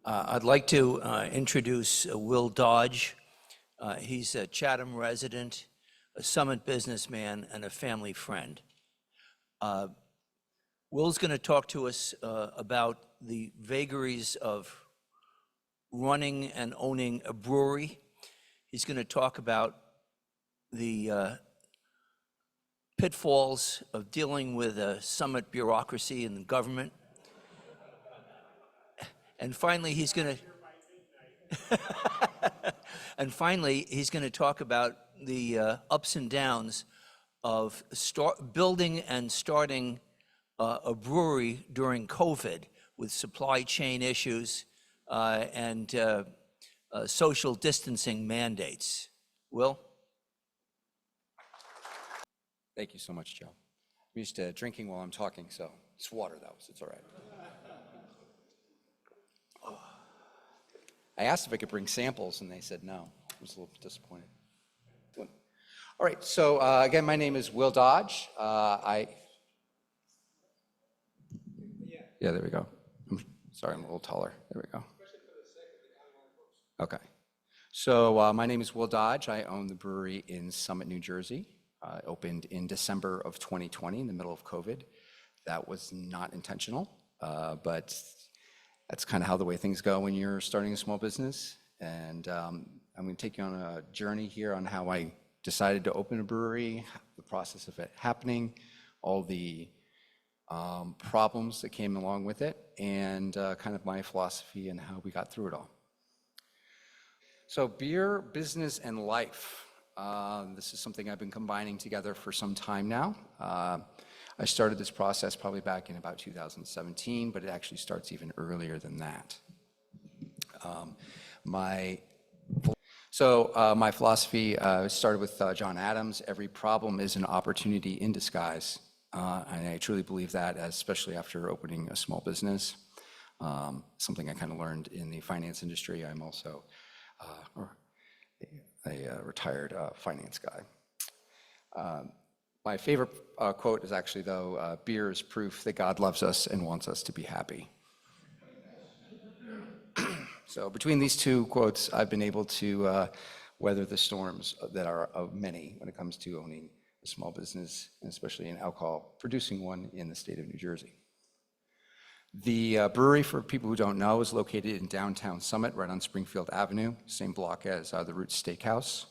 I'd like to introduce Will Dodge. He's a Chatham resident, a Summit businessman, and a family friend. Will's going to talk to us about the vagaries of running and owning a brewery. He's going to talk about the pitfalls of dealing with a Summit bureaucracy and the government. And finally, he's going to talk about the ups and downs of building and starting a brewery during COVID with supply chain issues and social distancing mandates. Will? Thank you so much, Joe. I'm used to drinking while I'm talking, so it's water though, so it's all right. I asked if I could bring samples, and they said no. I was a little disappointed. All right, so again, my name is Will Dodge. Yeah, there we go. Sorry, I'm a little taller. There we go. Okay. So my name is Will Dodge. I own the brewery in Summit, New Jersey. Opened in December of 2020 in the middle of COVID. That was not intentional, but that's kind of how the way things go when you're starting a small business. And I'm going to take you on a journey here on how I decided to open a brewery, the process of it happening, all the problems that came along with it, and kind of my philosophy and how we got through it all. So beer, business, and life. This is something I've been combining together for some time now. I started this process probably back in about 2017, but it actually starts even earlier than that. My philosophy started with John Adams. Every problem is an opportunity in disguise. And I truly believe that, especially after opening a small business. Something I kind of learned in the finance industry. I'm also a retired finance guy. My favorite quote is actually, though, beer is proof that God loves us and wants us to be happy. So between these two quotes, I've been able to weather the storms that are of many when it comes to owning a small business, and especially an alcohol producing one in the state of New Jersey. The brewery, for people who don't know, is located in downtown Summit, right on Springfield Avenue, same block as the Roots Steakhouse.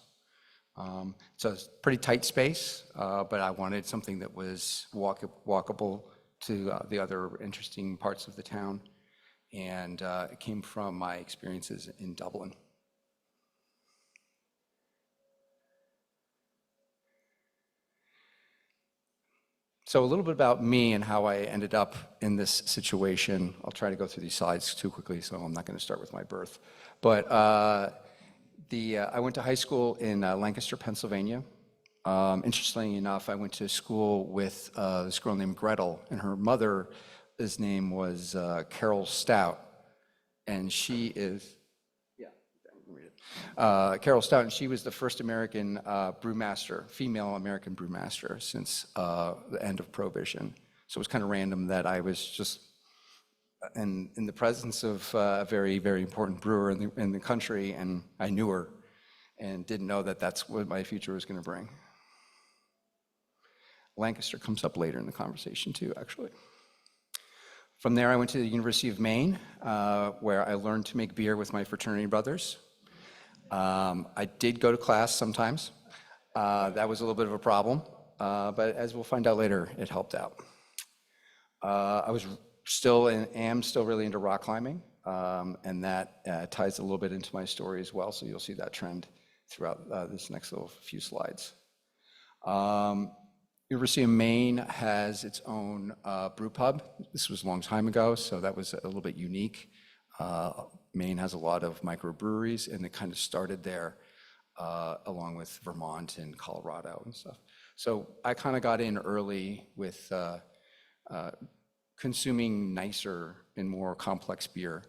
It's a pretty tight space, but I wanted something that was walkable to the other interesting parts of the town, and it came from my experiences in Dublin. So a little bit about me and how I ended up in this situation. I'll try to go through these slides too quickly, so I'm not going to start with my birth. But I went to high school in Lancaster, Pennsylvania. Interestingly enough, I went to school with this girl named Gretel, and her mother's name was Carol Stout, and she is, Carol Stout, and she was the first American brewmaster, female American brewmaster since the end of Prohibition. So it was kind of random that I was just in the presence of a very, very important brewer in the country, and I knew her and didn't know that that's what my future was going to bring. Lancaster comes up later in the conversation too, actually. From there, I went to the University of Maine, where I learned to make beer with my fraternity brothers. I did go to class sometimes. That was a little bit of a problem, but as we'll find out later, it helped out. I was am still really into rock climbing, and that ties a little bit into my story as well, so you'll see that trend throughout this next little few slides. University of Maine has its own brew pub. This was a long time ago, so that was a little bit unique. Maine has a lot of microbreweries, and it kind of started there along with Vermont and Colorado and stuff. So I kind of got in early with consuming nicer and more complex beer.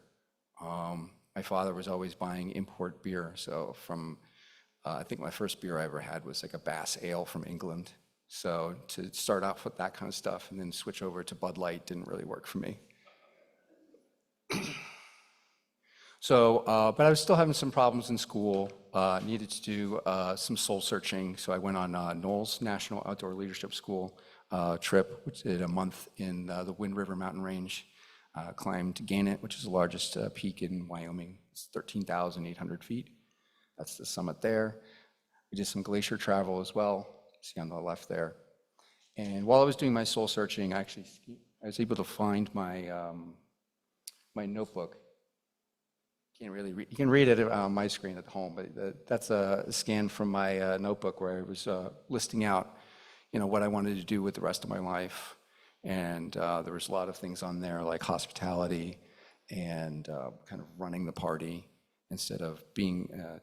My father was always buying import beer, so I think my first beer I ever had was like a Bass Ale from England. So to start off with that kind of stuff and then switch over to Bud Light didn't really work for me. So, but I was still having some problems in school, needed to do some soul searching. So I went on Knowles National Outdoor Leadership School trip, which did a month in the Wind River Mountain Range. Climbed Gannett, which is the largest peak in Wyoming. It's 13,800 feet. That's the summit there. We did some glacier travel as well, see on the left there. And while I was doing my soul searching, I was able to find my, my notebook. Can't really read. You can read it on my screen at home, but that's a scan from my notebook where I was listing out, what I wanted to do with the rest of my life. And there was a lot of things on there like hospitality and kind of running the party instead of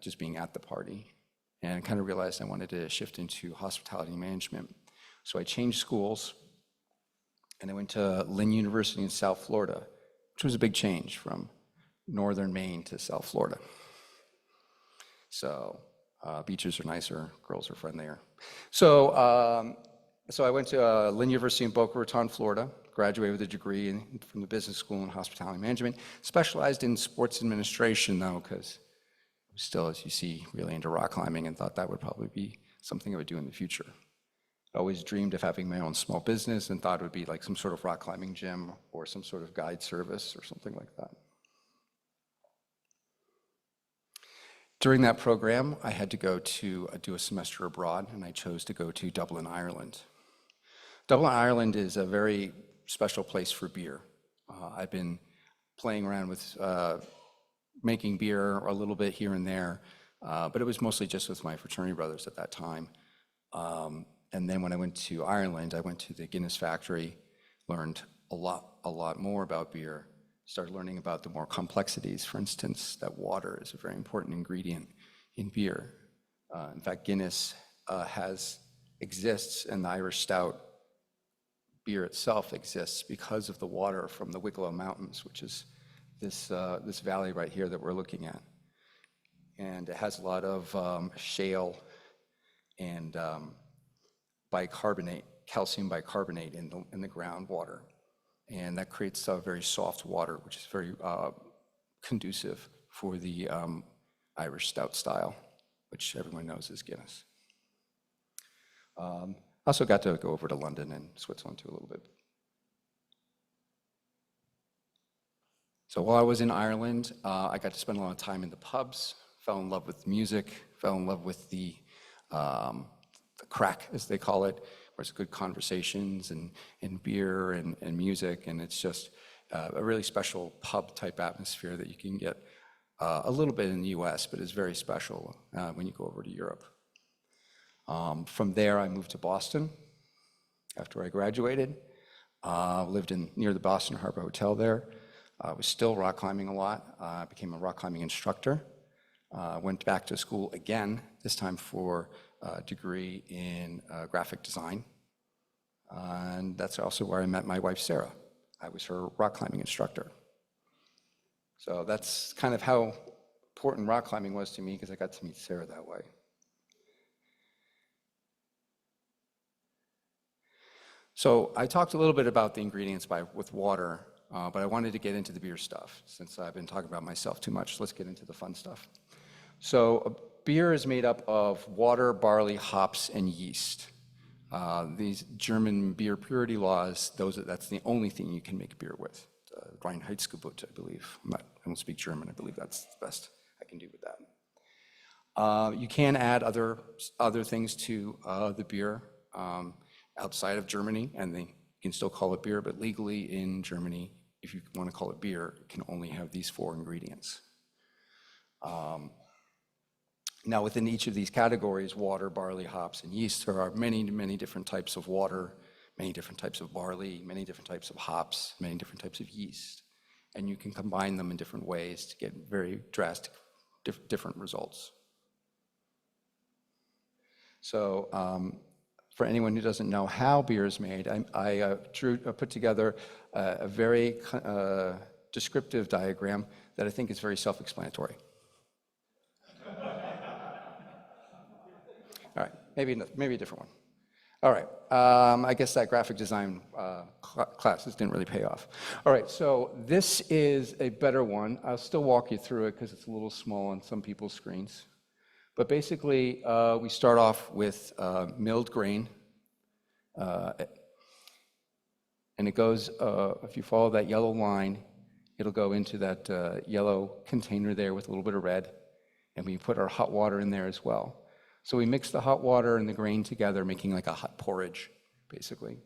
just being at the party. And kind of realized I wanted to shift into hospitality management. So I changed schools and I went to Lynn University in South Florida, which was a big change from northern Maine to South Florida. So beaches are nicer, girls are friendlier. So I went to Lynn University in Boca Raton, Florida, graduated with a degree from the business school in hospitality management, specialized in sports administration though, because I was still, as you see, really into rock climbing and thought that would probably be something I would do in the future. I always dreamed of having my own small business and thought it would be like some sort of rock climbing gym or some sort of guide service or something like that. During that program, I had to go to do a semester abroad, and I chose to go to Dublin, Ireland. Dublin, Ireland is a very special place for beer. I've been playing around with making beer a little bit here and there, but it was mostly just with my fraternity brothers at that time. And then when I went to Ireland, I went to the Guinness factory, learned a lot more about beer, started learning about the more complexities. For instance, that water is a very important ingredient in beer. In fact, Guinness exists, and the Irish Stout beer itself exists because of the water from the Wicklow Mountains, which is this valley right here that we're looking at. And it has a lot of shale and bicarbonate, calcium bicarbonate in the groundwater. And that creates a very soft water, which is very conducive for the Irish Stout style, which everyone knows is Guinness. I also got to go over to London and Switzerland too a little bit. So while I was in Ireland, I got to spend a lot of time in the pubs, fell in love with music, fell in love with the crack, as they call it, where it's good conversations and beer and music, and it's just a really special pub-type atmosphere that you can get a little bit in the US, but it's very special when you go over to Europe. From there, I moved to Boston after I graduated. Lived near the Boston Harbor Hotel there. I was still rock climbing a lot. I became a rock climbing instructor. Went back to school again, this time for a degree in graphic design. And that's also where I met my wife, Sarah. I was her rock climbing instructor. So that's kind of how important rock climbing was to me, because I got to meet Sarah that way. So I talked a little bit about the ingredients with water, but I wanted to get into the beer stuff. Since I've been talking about myself too much, let's get into the fun stuff. So beer is made up of water, barley, hops, and yeast. These German beer purity laws, that's the only thing you can make beer with. Reinheitsgebot, I believe. I don't speak German. I believe that's the best I can do with that. You can add other things to the beer outside of Germany, and you can still call it beer, but legally in Germany, if you want to call it beer, it can only have these 4 ingredients. Now, within each of these categories, water, barley, hops, and yeast, there are many, many different types of water, many different types of barley, many different types of hops, many different types of yeast. And you can combine them in different ways to get very drastic, different results. So for anyone who doesn't know how beer is made, I put together a very descriptive diagram that I think is very self-explanatory. All right, maybe a different one. All right. I guess that graphic design classes didn't really pay off. All right, so this is a better one. I'll still walk you through it because it's a little small on some people's screens. But basically, we start off with milled grain. And it goes, if you follow that yellow line, it'll go into that yellow container there with a little bit of red. And we put our hot water in there as well. So we mix the hot water and the grain together, making like a hot porridge, basically.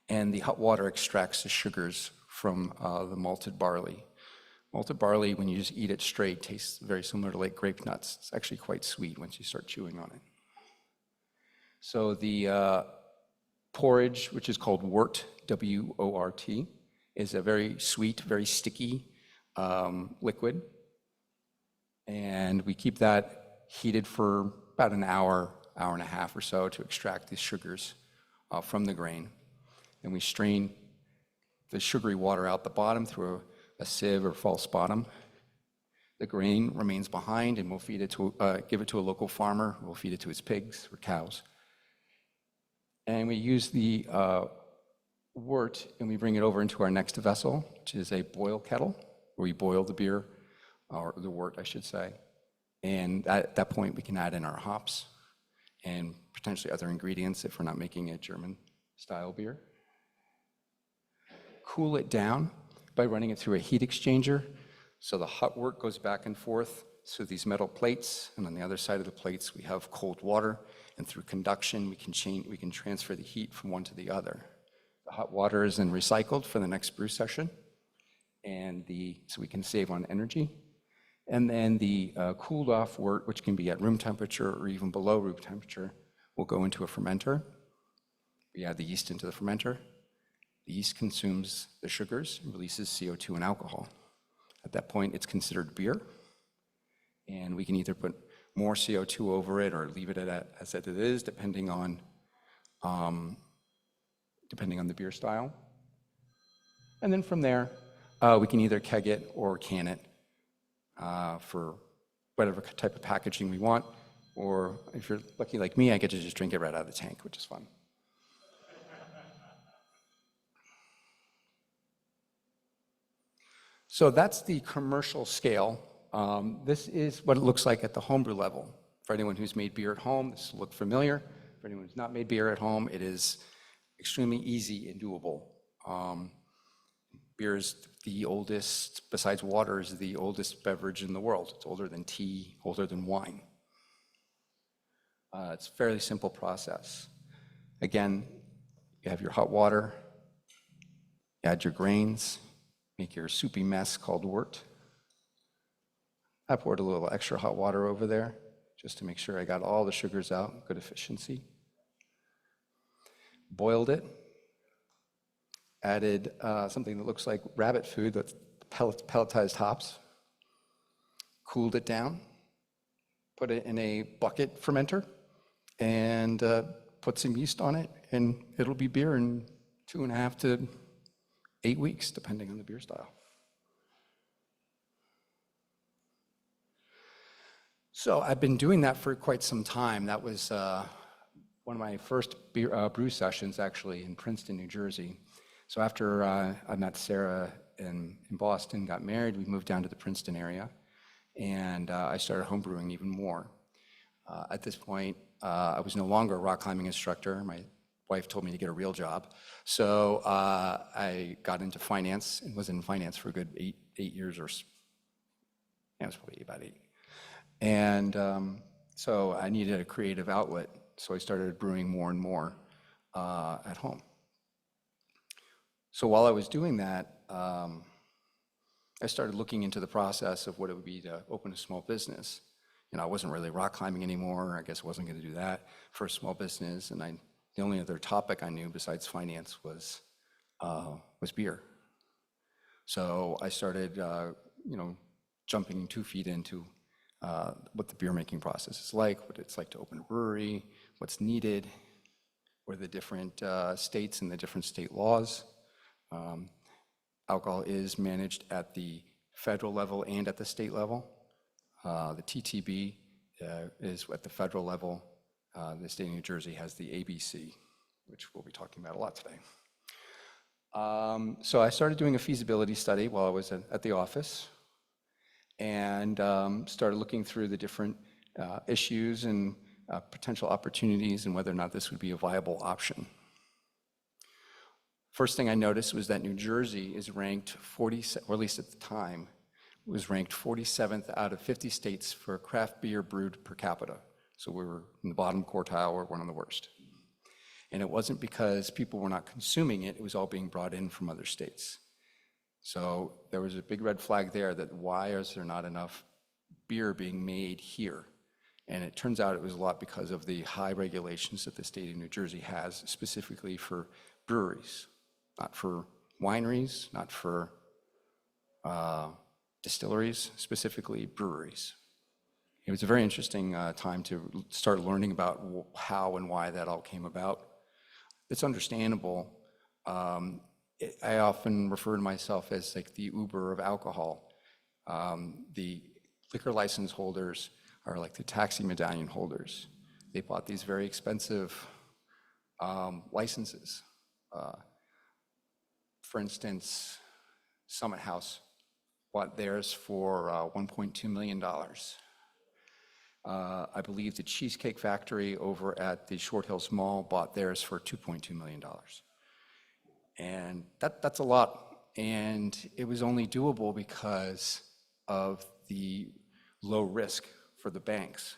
And the hot water extracts the sugars from the malted barley. Malted barley, when you just eat it straight, tastes very similar to like grape nuts. It's actually quite sweet once you start chewing on it. So the porridge, which is called wort, W-O-R-T, is a very sweet, very sticky liquid. And we keep that heated for about an hour, hour and a half or so to extract these sugars from the grain. And we strain the sugary water out the bottom through a sieve or false bottom. The grain remains behind, and we'll feed it to, give it to a local farmer. We'll feed it to his pigs or cows. And we use the wort, and we bring it over into our next vessel, which is a boil kettle, where we boil the beer, or the wort, I should say. And at that point, we can add in our hops and potentially other ingredients if we're not making a German-style beer. Cool it down by running it through a heat exchanger. So the hot wort goes back and forth through these metal plates, and on the other side of the plates, we have cold water. And through conduction, we can transfer the heat from one to the other. The hot water is then recycled for the next brew session, and so we can save on energy. And then the cooled off wort, which can be at room temperature or even below room temperature, will go into a fermenter. We add the yeast into the fermenter. The yeast consumes the sugars and releases CO2 and alcohol. At that point, it's considered beer. And we can either put more CO2 over it or leave it as it is, depending on the beer style. And then from there, we can either keg it or can it for whatever type of packaging we want. Or if you're lucky like me, I get to just drink it right out of the tank, which is fun. So that's the commercial scale. This is what it looks like at the homebrew level. For anyone who's made beer at home, this will look familiar. For anyone who's not made beer at home, it is extremely easy and doable. Beer is the oldest, besides water, is the oldest beverage in the world. It's older than tea, older than wine. It's a fairly simple process. Again, you have your hot water, you add your grains, make your soupy mess called wort. I poured a little extra hot water over there just to make sure I got all the sugars out, good efficiency. Boiled it, added something that looks like rabbit food, that's pelletized hops, cooled it down, put it in a bucket fermenter, and put some yeast on it, and it'll be beer in 2.5 to 8 weeks, depending on the beer style. So I've been doing that for quite some time. That was one of my first brew sessions, actually, in Princeton, New Jersey. So after I met Sarah in Boston, got married, we moved down to the Princeton area, and I started homebrewing even more. At this point, I was no longer a rock climbing instructor. My wife told me to get a real job. So I got into finance and was in finance for a good eight years or, yeah, it was probably about 8. And so I needed a creative outlet. So I started brewing more and more at home. So while I was doing that, I started looking into the process of what it would be to open a small business. You know, I wasn't really rock climbing anymore. I guess I wasn't going to do that for a small business. And the only other topic I knew besides finance was beer. So I started, jumping 2 feet into what the beer making process is like, what it's like to open a brewery, what's needed, what are the different states and the different state laws. Alcohol is managed at the federal level and at the state level. The TTB is at the federal level, The state of New Jersey has the ABC, which we'll be talking about a lot today. So I started doing a feasibility study while I was at the office, and started looking through the different issues and potential opportunities and whether or not this would be a viable option. First thing I noticed was that New Jersey is ranked or at least at the time, was ranked 47th out of 50 states for craft beer brewed per capita. So we were in the bottom quartile or one of the worst. And it wasn't because people were not consuming it, it was all being brought in from other states. So there was a big red flag there that why is there not enough beer being made here? And it turns out it was a lot because of the high regulations that the state of New Jersey has specifically for breweries, not for wineries, not for distilleries, specifically breweries. It was a very interesting time to start learning about how and why that all came about. It's understandable. I often refer to myself as like the Uber of alcohol. The liquor license holders are like the taxi medallion holders. They bought these very expensive licenses. For instance, Summit House bought theirs for $1.2 million. I believe the Cheesecake Factory over at the Short Hills Mall bought theirs for $2.2 million. And that's a lot. And it was only doable because of the low risk for the banks,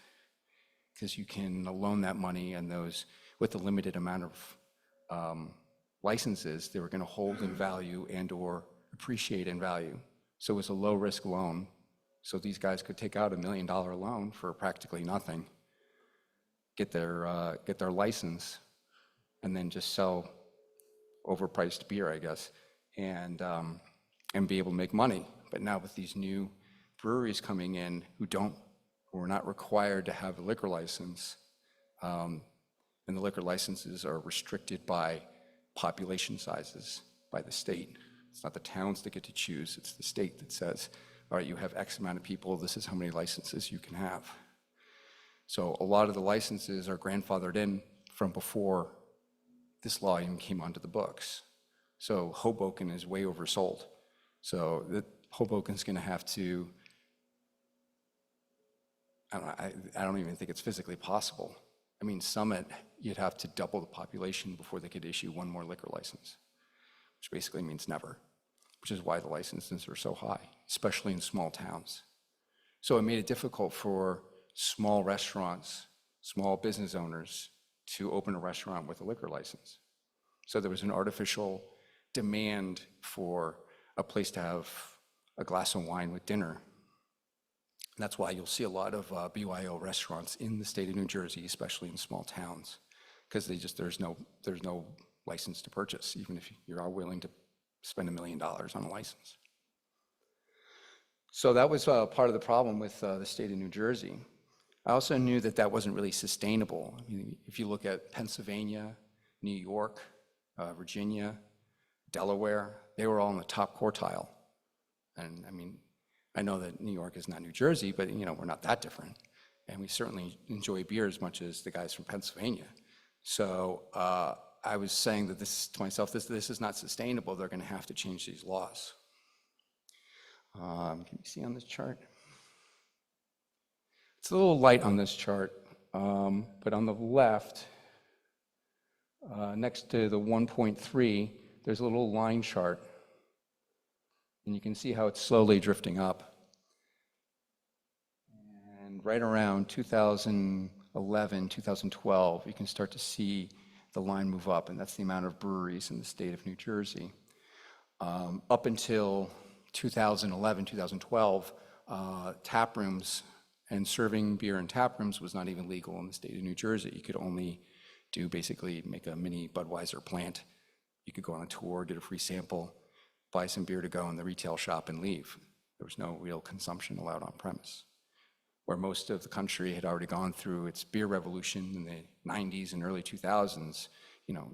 because you can loan that money, and those with a limited amount of licenses, they were going to hold in value and or appreciate in value. So it was a low risk loan. So these guys could take out $1 million loan for practically nothing, get their license, and then just sell overpriced beer, I guess, and be able to make money. But now with these new breweries coming in who are not required to have a liquor license, and the liquor licenses are restricted by population sizes by the state. It's not the towns that get to choose, it's the state that says, all right, you have X amount of people, this is how many licenses you can have. So a lot of the licenses are grandfathered in from before this law even came onto the books. So Hoboken is way oversold. So Hoboken's gonna have to, I don't even think it's physically possible. I mean, Summit, you'd have to double the population before they could issue one more liquor license, which basically means never, which is why the licenses are so high, especially in small towns. So it made it difficult for small restaurants, small business owners to open a restaurant with a liquor license. So there was an artificial demand for a place to have a glass of wine with dinner. And that's why you'll see a lot of BYO restaurants in the state of New Jersey, especially in small towns, because there's no license to purchase, even if you are willing to spend $1 million on a license. So that was part of the problem with the state of New Jersey. I also knew that that wasn't really sustainable. I mean, if you look at Pennsylvania, New York, Virginia, Delaware, they were all in the top quartile. And I mean, I know that New York is not New Jersey, but we're not that different. And we certainly enjoy beer as much as the guys from Pennsylvania. So I was saying that to myself, this is not sustainable. They're going to have to change these laws. Can you see on this chart? It's a little light on this chart, but on the left, next to the 1.3, there's a little line chart. And you can see how it's slowly drifting up. And right around 2011, 2012, you can start to see the line move up, and that's the amount of breweries in the state of New Jersey. Up until 2011, 2012, tap rooms and serving beer in tap rooms was not even legal in the state of New Jersey. You could only basically make a mini Budweiser plant. You could go on a tour, get a free sample, buy some beer to go in the retail shop and leave. There was no real consumption allowed on premise. Where most of the country had already gone through its beer revolution in the 90s and early 2000s,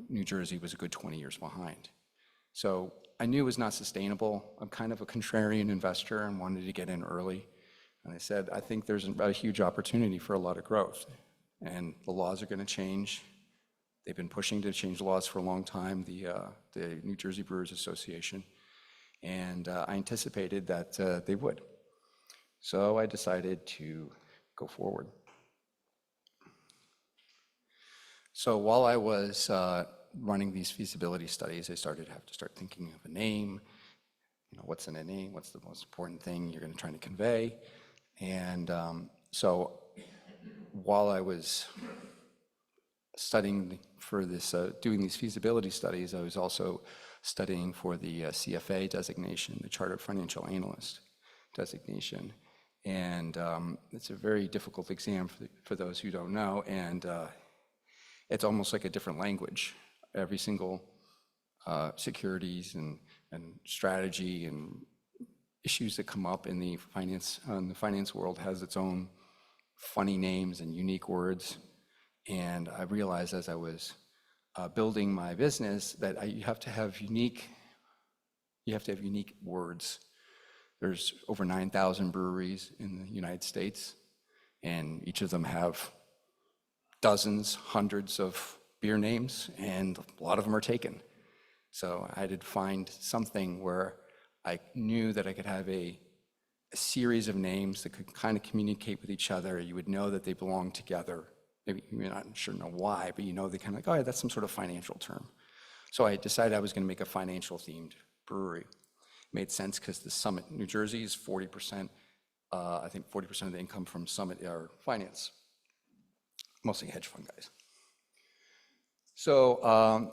New Jersey was a good 20 years behind. So I knew it was not sustainable. I'm kind of a contrarian investor and wanted to get in early. And I said, I think there's a huge opportunity for a lot of growth. and the laws are going to change. They've been pushing to change laws for a long time, the New Jersey Brewers Association, and I anticipated that they would. So I decided to go forward. So while I was running these feasibility studies, I started to have to start thinking of a name. What's in a name? What's the most important thing you're going to try to convey? And so while I was studying for this, doing these feasibility studies, I was also studying for the CFA designation, the Chartered Financial Analyst designation. And it's a very difficult exam for those who don't know, and it's almost like a different language. Every single securities and strategy and issues that come up in the finance world has its own funny names and unique words. And I realized as I was building my business that you have to have unique words. There's over 9,000 breweries in the United States, and each of them have dozens, hundreds of beer names, and a lot of them are taken. So I had to find something where I knew that I could have a series of names that could kind of communicate with each other. You would know that they belong together. Maybe you're not sure know why, but you know they kind of like, oh yeah, that's some sort of financial term. So I decided I was going to make a financial themed brewery. It made sense because the Summit, New Jersey is 40%, I think 40% of the income from Summit are finance, mostly hedge fund guys. So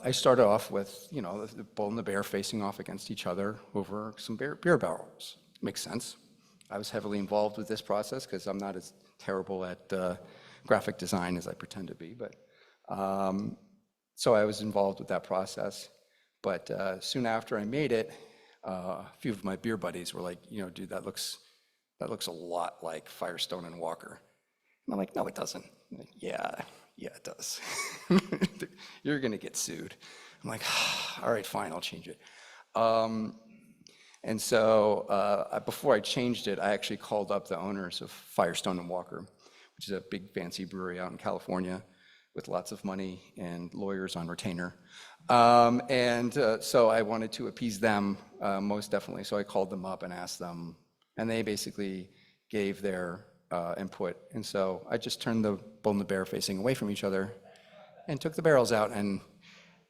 I started off with, the bull and the bear facing off against each other over some beer barrels. Makes sense. I was heavily involved with this process because I'm not as terrible at graphic design as I pretend to be, but so I was involved with that process. But soon after I made it, a few of my beer buddies were like, dude, that looks a lot like Firestone and Walker. And I'm like, no, it doesn't. Like, yeah, it does. You're gonna get sued. I'm like, all right, fine, I'll change it. And so before I changed it, I actually called up the owners of Firestone and Walker, which is a big fancy brewery out in California with lots of money and lawyers on retainer. So I wanted to appease them most definitely. So I called them up and asked them, and they basically gave their input. And so I just turned the bull and the bear facing away from each other and took the barrels out, and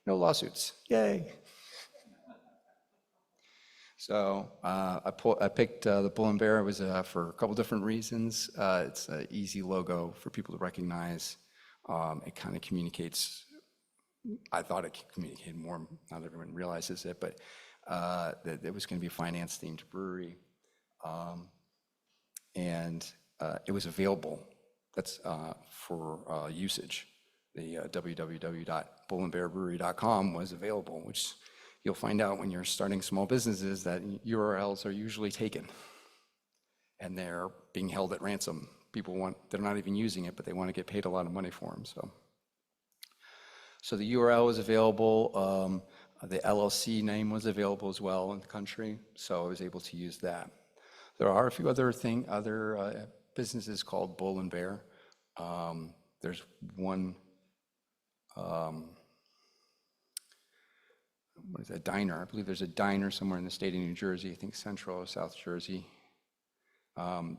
no lawsuits. Yay. So I picked the bull and bear. It was for a couple different reasons. It's an easy logo for people to recognize. It kind of communicates. I thought it communicated more. Not everyone realizes it, but that it was going to be a finance-themed brewery, and it was available. That's for usage. The www.bullandbearbrewery.com was available, which you'll find out when you're starting small businesses that URLs are usually taken, and they're being held at ransom. They're not even using it, but they want to get paid a lot of money for them. So the URL was available. The LLC name was available as well in the country, so I was able to use that. There are a few other businesses called Bull and Bear. There's one, what is that, diner? I believe there's a diner somewhere in the state of New Jersey, I think Central or South Jersey.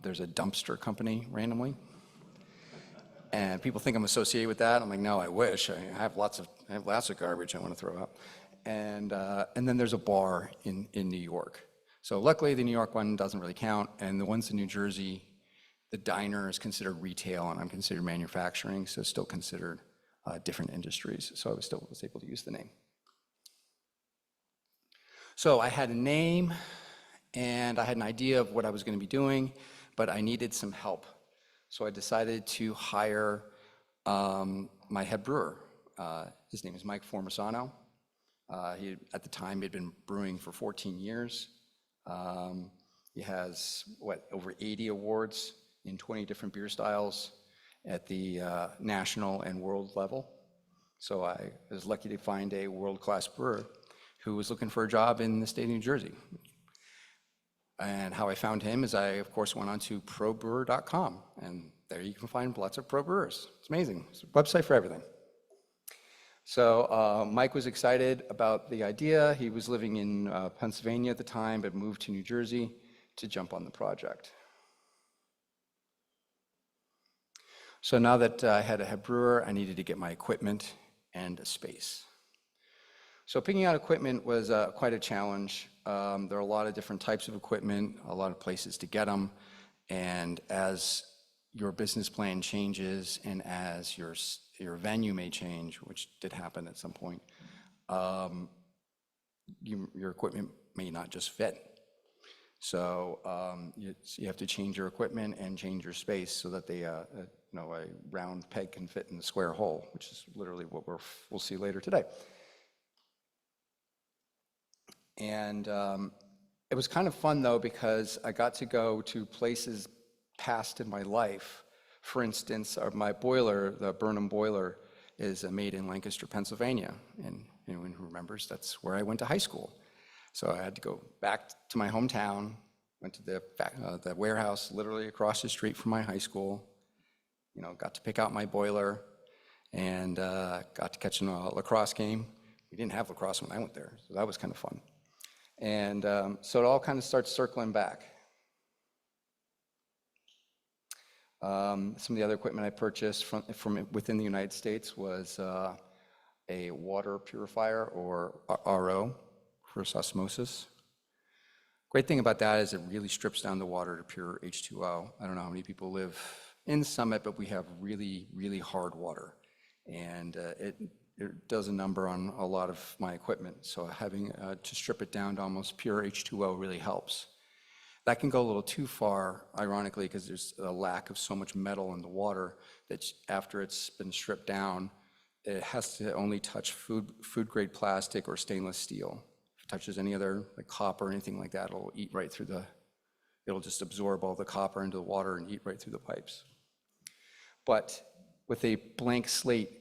There's a dumpster company randomly. And people think I'm associated with that. I'm like, no, I wish. I have lots of garbage I want to throw out. And then there's a bar in New York. So luckily the New York one doesn't really count, and the ones in New Jersey, the diner is considered retail and I'm considered manufacturing, so it's still considered different industries. So I was able to use the name. So I had a name and I had an idea of what I was going to be doing, but I needed some help. So I decided to hire my head brewer. His name is Mike Formisano. At the time, he'd been brewing for 14 years. He has, over 80 awards in 20 different beer styles at the national and world level. So I was lucky to find a world-class brewer who was looking for a job in the state of New Jersey. And how I found him is I, of course, went on to probrewer.com, and there you can find lots of pro brewers. It's amazing. It's a website for everything. So Mike was excited about the idea. He was living in Pennsylvania at the time, but moved to New Jersey to jump on the project. So now that I had a head brewer, I needed to get my equipment and a space. So picking out equipment was quite a challenge. There are a lot of different types of equipment, a lot of places to get them, and as your business plan changes and as your venue may change, which did happen at some point, your equipment may not just fit. So you have to change your equipment and change your space so that a round peg can fit in the square hole, which is literally what we'll see later today. And it was kind of fun though, because I got to go to places past in my life. For instance, my boiler, the Burnham boiler, is made in Lancaster, Pennsylvania. And anyone who remembers, that's where I went to high school. So I had to go back to my hometown, went to the warehouse literally across the street from my high school, got to pick out my boiler, and got to catch a lacrosse game. We didn't have lacrosse when I went there, so that was kind of fun. And so it all kind of starts circling back. Some of the other equipment I purchased from within the United States was a water purifier, or RO, reverse osmosis. Great thing about that is it really strips down the water to pure H2O. I don't know how many people live in Summit, but we have really, really hard water. And it does a number on a lot of my equipment. So having to strip it down to almost pure H2O really helps. That can go a little too far, ironically, because there's a lack of so much metal in the water that after it's been stripped down, it has to only touch food-grade plastic or stainless steel. If it touches any other, like copper or anything like that, it'll eat right through it'll just absorb all the copper into the water and eat right through the pipes. But with a blank slate,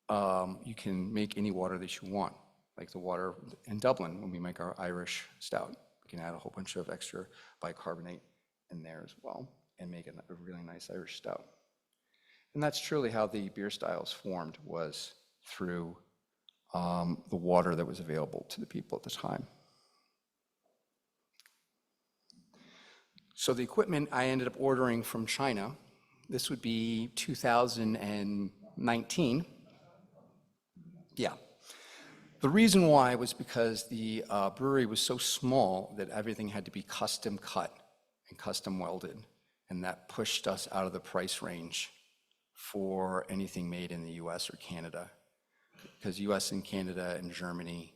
you can make any water that you want, like the water in Dublin when we make our Irish stout. We can add a whole bunch of extra bicarbonate in there as well and make a really nice Irish stout. And that's truly how the beer styles formed, was through the water that was available to the people at the time. So the equipment I ended up ordering from China, this would be 2019. Yeah. The reason why was because the brewery was so small that everything had to be custom cut and custom welded, and that pushed us out of the price range for anything made in the US or Canada, because US and Canada and Germany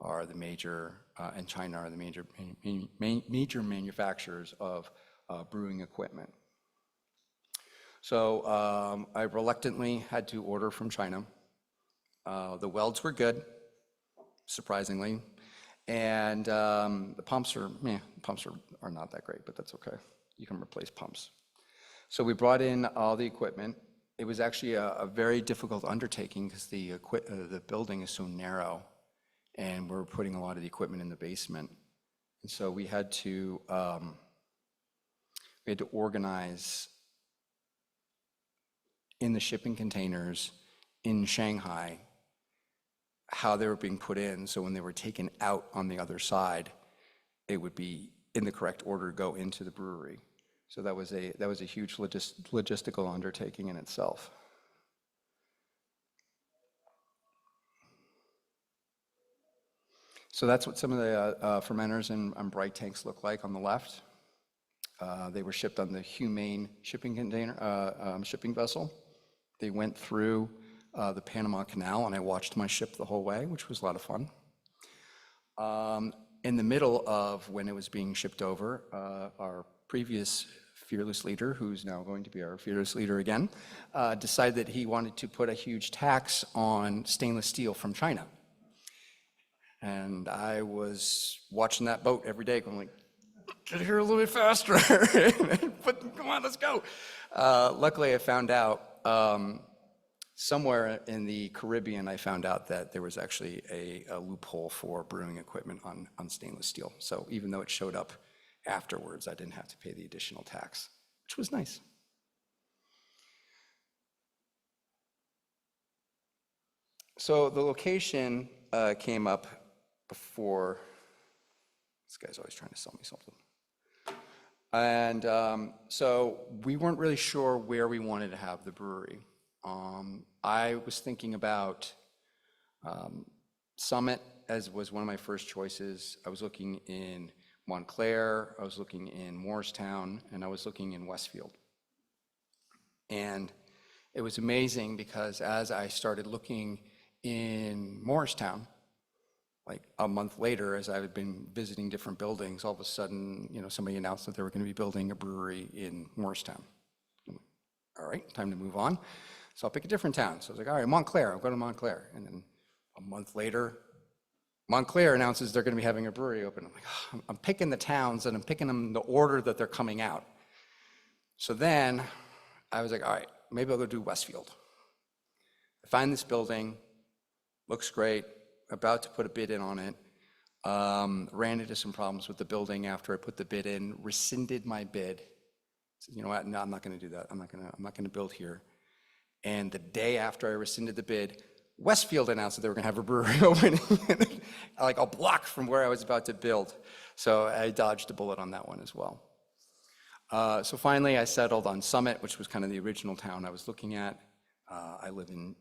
are the major, and China are the major manufacturers of brewing equipment. So I reluctantly had to order from China. The welds were good, surprisingly, and the pumps are not that great, but that's okay. You can replace pumps. So we brought in all the equipment. It was actually a very difficult undertaking because the building is so narrow, and we're putting a lot of the equipment in the basement. And so we had to organize in the shipping containers in Shanghai how they were being put in, so when they were taken out on the other side, it would be in the correct order to go into the brewery. So that was a huge logistical undertaking in itself. So that's what some of the fermenters and bright tanks look like on the left. They were shipped on the Humane shipping vessel. They went through the Panama Canal, and I watched my ship the whole way, which was a lot of fun. In the middle of when it was being shipped over, our previous fearless leader, who's now going to be our fearless leader again, decided that he wanted to put a huge tax on stainless steel from China. And I was watching that boat every day going like, get here a little bit faster, but come on, let's go. Luckily, I found out somewhere in the Caribbean, I found out that there was actually a loophole for brewing equipment on stainless steel. So even though it showed up afterwards, I didn't have to pay the additional tax, which was nice. So the location came up before. This guy's always trying to sell me something. And so we weren't really sure where we wanted to have the brewery. I was thinking about Summit as was one of my first choices. I was looking in Montclair, I was looking in Morristown, and I was looking in Westfield. And it was amazing because as I started looking in Morristown, like a month later, as I had been visiting different buildings, all of a sudden, somebody announced that they were going to be building a brewery in Morristown. All right, time to move on. So I'll pick a different town. So I was like, all right, Montclair, I'll go to Montclair. And then a month later, Montclair announces they're going to be having a brewery open. I'm like, oh, I'm picking the towns and I'm picking them in the order that they're coming out. So then I was like, all right, maybe I'll go do Westfield. I find this building, looks great, about to put a bid in on it. Ran into some problems with the building after I put the bid in, rescinded my bid. Said, you know what, no, I'm not gonna do that. I'm not gonna build here. And the day after I rescinded the bid, Westfield announced that they were gonna have a brewery opening, like a block from where I was about to build. So I dodged a bullet on that one as well. So finally I settled on Summit, which was kind of the original town I was looking at. I live in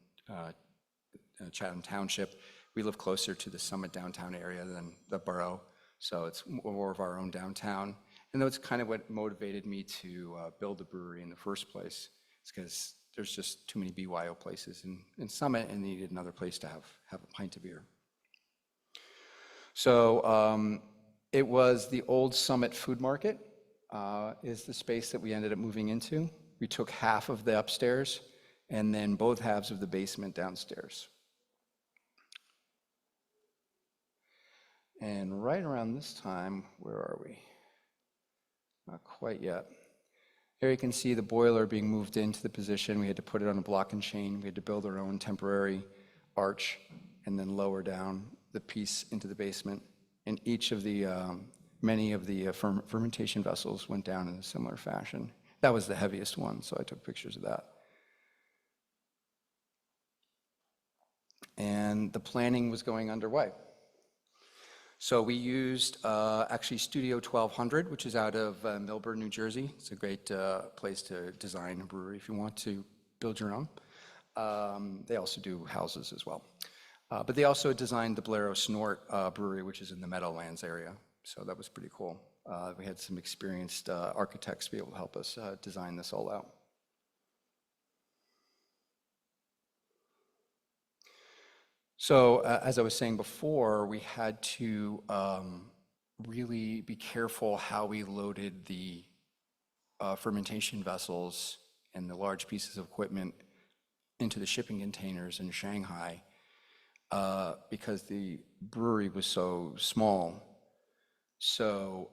Chatham Township. We live closer to the Summit downtown area than the borough, so it's more of our own downtown. And that's kind of what motivated me to build the brewery in the first place. It's because there's just too many BYO places in Summit and needed another place to have a pint of beer. So it was the old Summit Food Market is the space that we ended up moving into. We took half of the upstairs and then both halves of the basement downstairs. And right around this time, where are we? Not quite yet. Here you can see the boiler being moved into the position. We had to put it on a block and chain. We had to build our own temporary arch and then lower down the piece into the basement. And each of the, many of the fermentation vessels went down in a similar fashion. That was the heaviest one, so I took pictures of that. And the planning was going underway. So we used actually Studio 1200, which is out of Millburn, New Jersey. It's a great place to design a brewery if you want to build your own. They also do houses as well. But they also designed the Blairow Snort Brewery, which is in the Meadowlands area. So that was pretty cool. We had some experienced architects be able to help us design this all out. So as I was saying before, we had to really be careful how we loaded the fermentation vessels and the large pieces of equipment into the shipping containers in Shanghai because the brewery was so small. So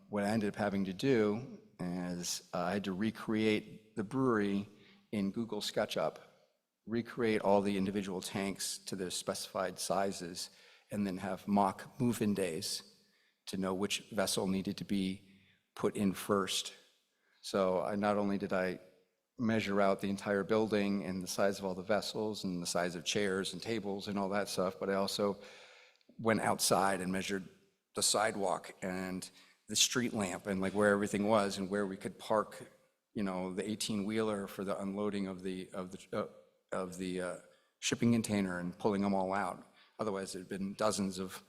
what I ended up having to do is I had to recreate the brewery in Google SketchUp, recreate all the individual tanks to their specified sizes, and then have mock move-in days to know which vessel needed to be put in first. So not only did I measure out the entire building and the size of all the vessels and the size of chairs and tables and all that stuff, but I also went outside and measured the sidewalk and the street lamp and like where everything was and where we could park, the 18-wheeler for the unloading of the shipping container and pulling them all out. Otherwise, there'd been dozens of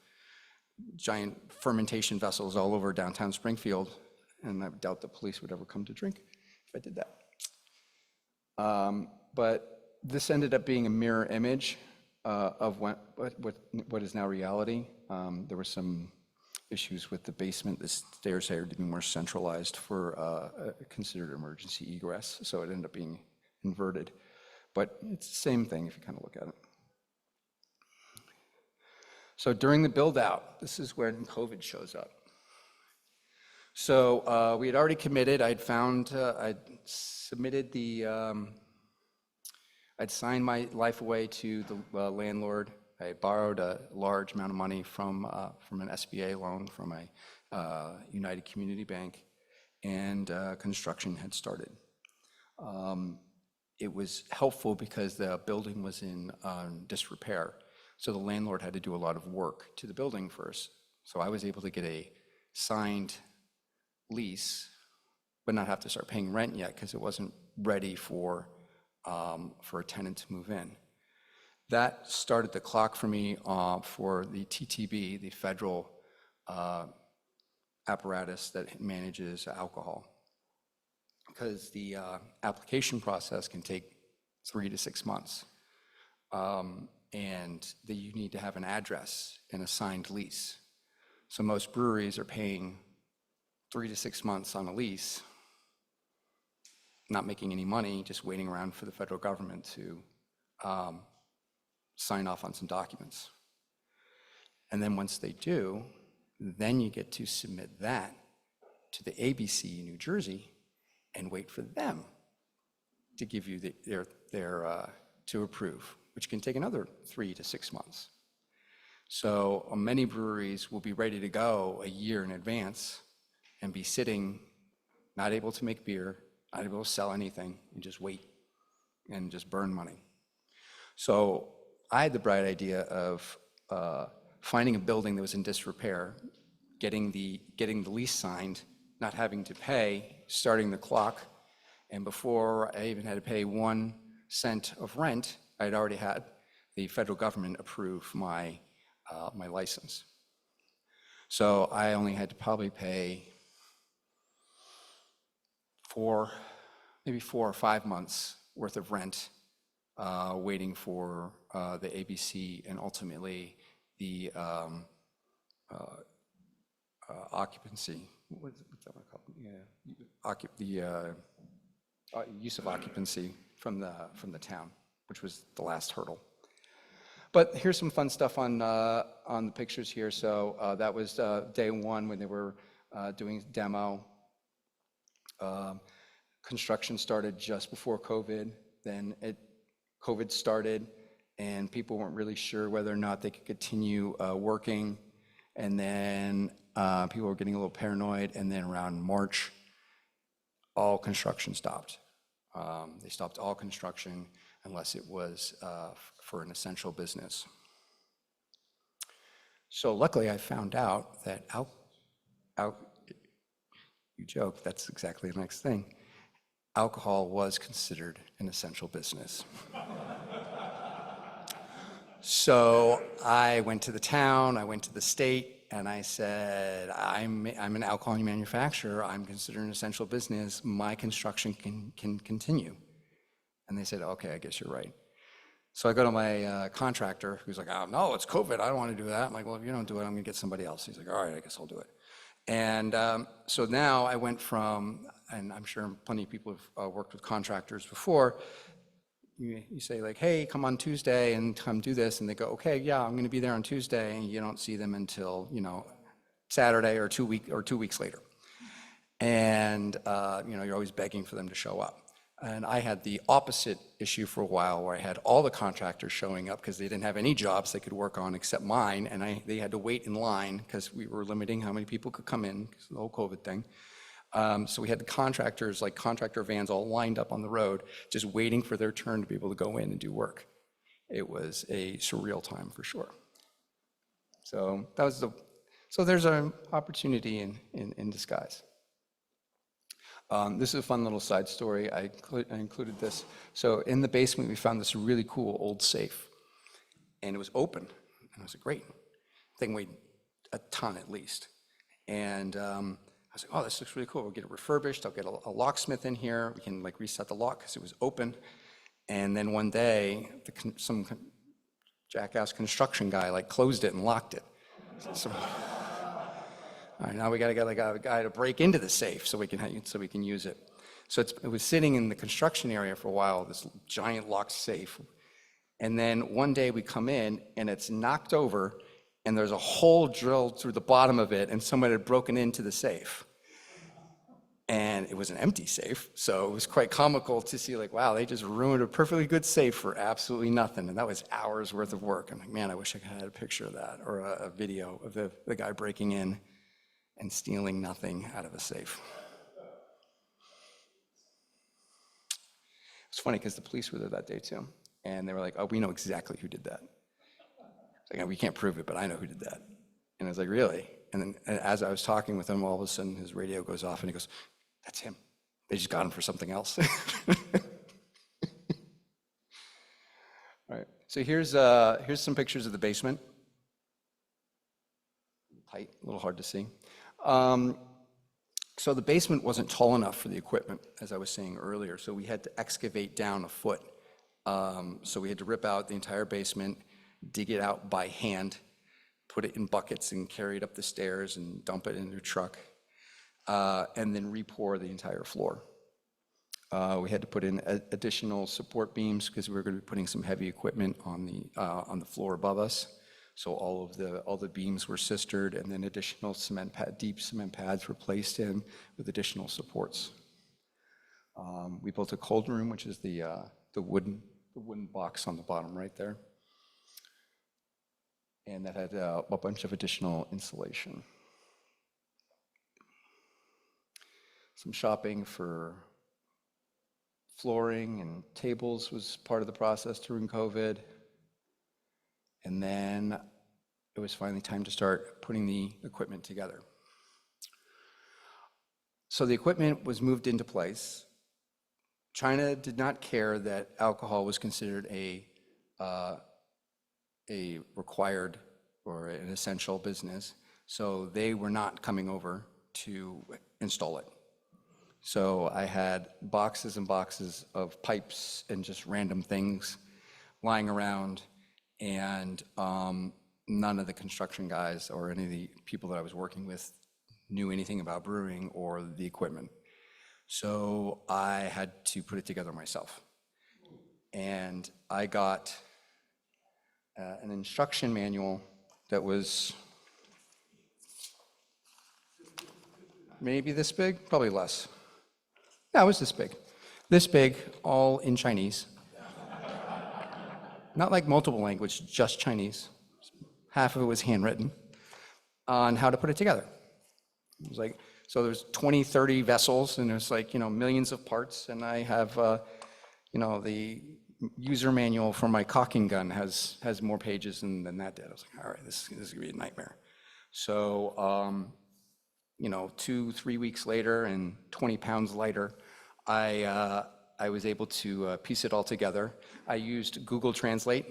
giant fermentation vessels all over downtown Springfield, and I doubt the police would ever come to drink if I did that. But this ended up being a mirror image of what is now reality. There were some issues with the basement. The stairs had to be more centralized for considered emergency egress, so it ended up being inverted. But it's the same thing if you kind of look at it. So during the build out, this is when COVID shows up. So we had already committed. I'd submitted I'd signed my life away to the landlord. I borrowed a large amount of money from an SBA loan from a United Community Bank, and construction had started. it was helpful because the building was in disrepair. So the landlord had to do a lot of work to the building first. So I was able to get a signed lease, but not have to start paying rent yet because it wasn't ready for a tenant to move in. That started the clock for me for the TTB, the federal apparatus that manages alcohol, because the application process can take 3 to 6 months. And you need to have an address and a signed lease. So most breweries are paying 3 to 6 months on a lease, not making any money, just waiting around for the federal government to sign off on some documents. And then once they do, then you get to submit that to the ABC in New Jersey and wait for them to give you to approve, which can take another 3 to 6 months. So many breweries will be ready to go a year in advance and be sitting, not able to make beer, not able to sell anything, and just wait and just burn money. So I had the bright idea of finding a building that was in disrepair, getting the lease signed, not having to pay, starting the clock, and before I even had to pay 1 cent of rent, I'd already had the federal government approve my license. So I only had to probably pay maybe 4 or 5 months worth of rent, waiting for the ABC and ultimately the occupancy. What's that one called? Yeah, the use of occupancy from the town, which was the last hurdle. But here's some fun stuff on the pictures here. So that was day 1 when they were doing demo. Construction started just before COVID. Then COVID started, and people weren't really sure whether or not they could continue working. And then people were getting a little paranoid. And then around March, all construction stopped. They stopped all construction unless it was for an essential business. So luckily, I found out that you joke, that's exactly the next thing. Alcohol was considered an essential business. So I went to the town, I went to the state, and I said, I'm an alcohol manufacturer, I'm considered an essential business, my construction can continue. And they said, okay, I guess you're right. So I go to my contractor, who's like, oh, no, it's COVID, I don't want to do that. I'm like, well, if you don't do it, I'm gonna get somebody else. He's like, all right, I guess I'll do it. And so now I went from, and I'm sure plenty of people have worked with contractors before, you say like, hey, come on Tuesday and come do this, and they go, okay, yeah, I'm gonna be there on Tuesday, and you don't see them until, Saturday or 2 weeks later. And you're always begging for them to show up. And I had the opposite issue for a while, where I had all the contractors showing up because they didn't have any jobs they could work on except mine, and they had to wait in line because we were limiting how many people could come in because of the whole COVID thing. So we had the contractors, like contractor vans, all lined up on the road, just waiting for their turn to be able to go in and do work. It was a surreal time for sure. So there's an opportunity in disguise. This is a fun little side story. I included this. So in the basement, we found this really cool old safe, and it was open. And I was like, great. Thing weighed a ton at least. And I was like, oh, this looks really cool. We'll get it refurbished. I'll get a locksmith in here. We can reset the lock because it was open. And then one day, some jackass construction guy closed it and locked it. So, all right, now we got to get a guy to break into the safe so we can use it. So it was sitting in the construction area for a while, this giant locked safe. And then one day we come in and it's knocked over and there's a hole drilled through the bottom of it and someone had broken into the safe. And it was an empty safe, so it was quite comical to see wow, they just ruined a perfectly good safe for absolutely nothing. And that was hours worth of work. I'm like, man, I wish I could have had a picture of that or a video of the guy breaking in and stealing nothing out of a safe. It's funny because the police were there that day too. And they were like, oh, we know exactly who did that. It's like, we can't prove it, but I know who did that. And I was like, really? And then as I was talking with him, all of a sudden his radio goes off and he goes, that's him. They just got him for something else. All right, so here's some pictures of the basement. Tight, a little hard to see. So the basement wasn't tall enough for the equipment, as I was saying earlier, so we had to excavate down a foot. So we had to rip out the entire basement, dig it out by hand, put it in buckets and carry it up the stairs and dump it into a truck, and then re-pour the entire floor. We had to put in additional support beams because we were going to be putting some heavy equipment on the floor above us. So all the beams were sistered, and then additional deep cement pads were placed in with additional supports. We built a cold room, which is the wooden box on the bottom right there, and that had a bunch of additional insulation. Some shopping for flooring and tables was part of the process during COVID. And then it was finally time to start putting the equipment together. So the equipment was moved into place. China did not care that alcohol was considered a required or an essential business, so they were not coming over to install it. So I had boxes and boxes of pipes and just random things lying around, and none of the construction guys or any of the people that I was working with knew anything about brewing or the equipment. So I had to put it together myself. And I got an instruction manual that was maybe this big, probably less. Yeah, it was this big, all in Chinese. Not like multiple language, just Chinese. Half of it was handwritten on how to put it together. It was like, so there's 20, 30 vessels, and there's like, millions of parts, and I have, the user manual for my caulking gun has more pages than that did. I was like, all right, this is gonna be a nightmare. So, 2-3 weeks later and 20 pounds lighter, I was able to piece it all together. I used Google Translate,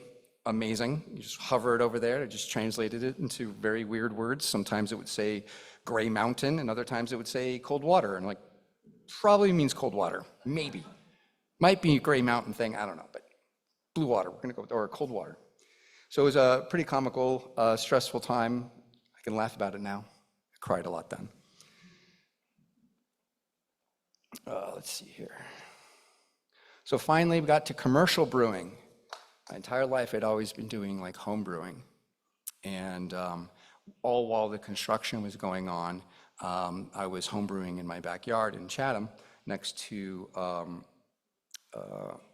amazing. You just hover it over there, it just translated it into very weird words. Sometimes it would say gray mountain, and other times it would say cold water. And like, probably means cold water, maybe. Might be a gray mountain thing, I don't know, but blue water, we're gonna go, or cold water. So it was a pretty comical, stressful time. I can laugh about it now. I cried a lot then. Let's see here. So finally we got to commercial brewing. My entire life I'd always been doing like home brewing. And all while the construction was going on, I was home brewing in my backyard in Chatham next to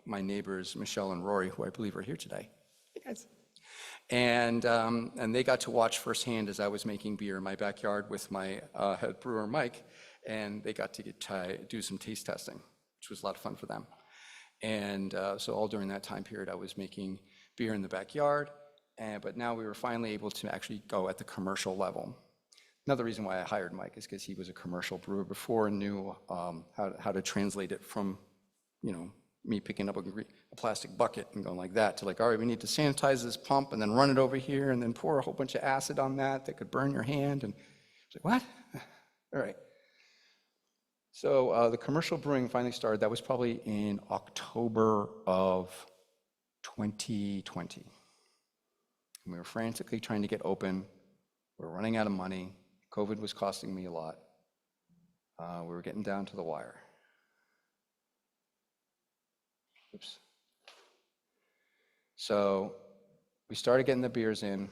my neighbors, Michelle and Rory, who I believe are here today. Hey guys. And they got to watch firsthand as I was making beer in my backyard with my head brewer, Mike, and they got to do some taste testing, which was a lot of fun for them. And so all during that time period, I was making beer in the backyard, but now we were finally able to actually go at the commercial level. Another reason why I hired Mike is because he was a commercial brewer before and knew how to translate it from, me picking up a plastic bucket and going like that to like, all right, we need to sanitize this pump and then run it over here and then pour a whole bunch of acid on that could burn your hand. And it's like, what? All right. So the commercial brewing finally started. That was probably in October of 2020. And we were frantically trying to get open. We were running out of money. COVID was costing me a lot. We were getting down to the wire. Oops. So we started getting the beers in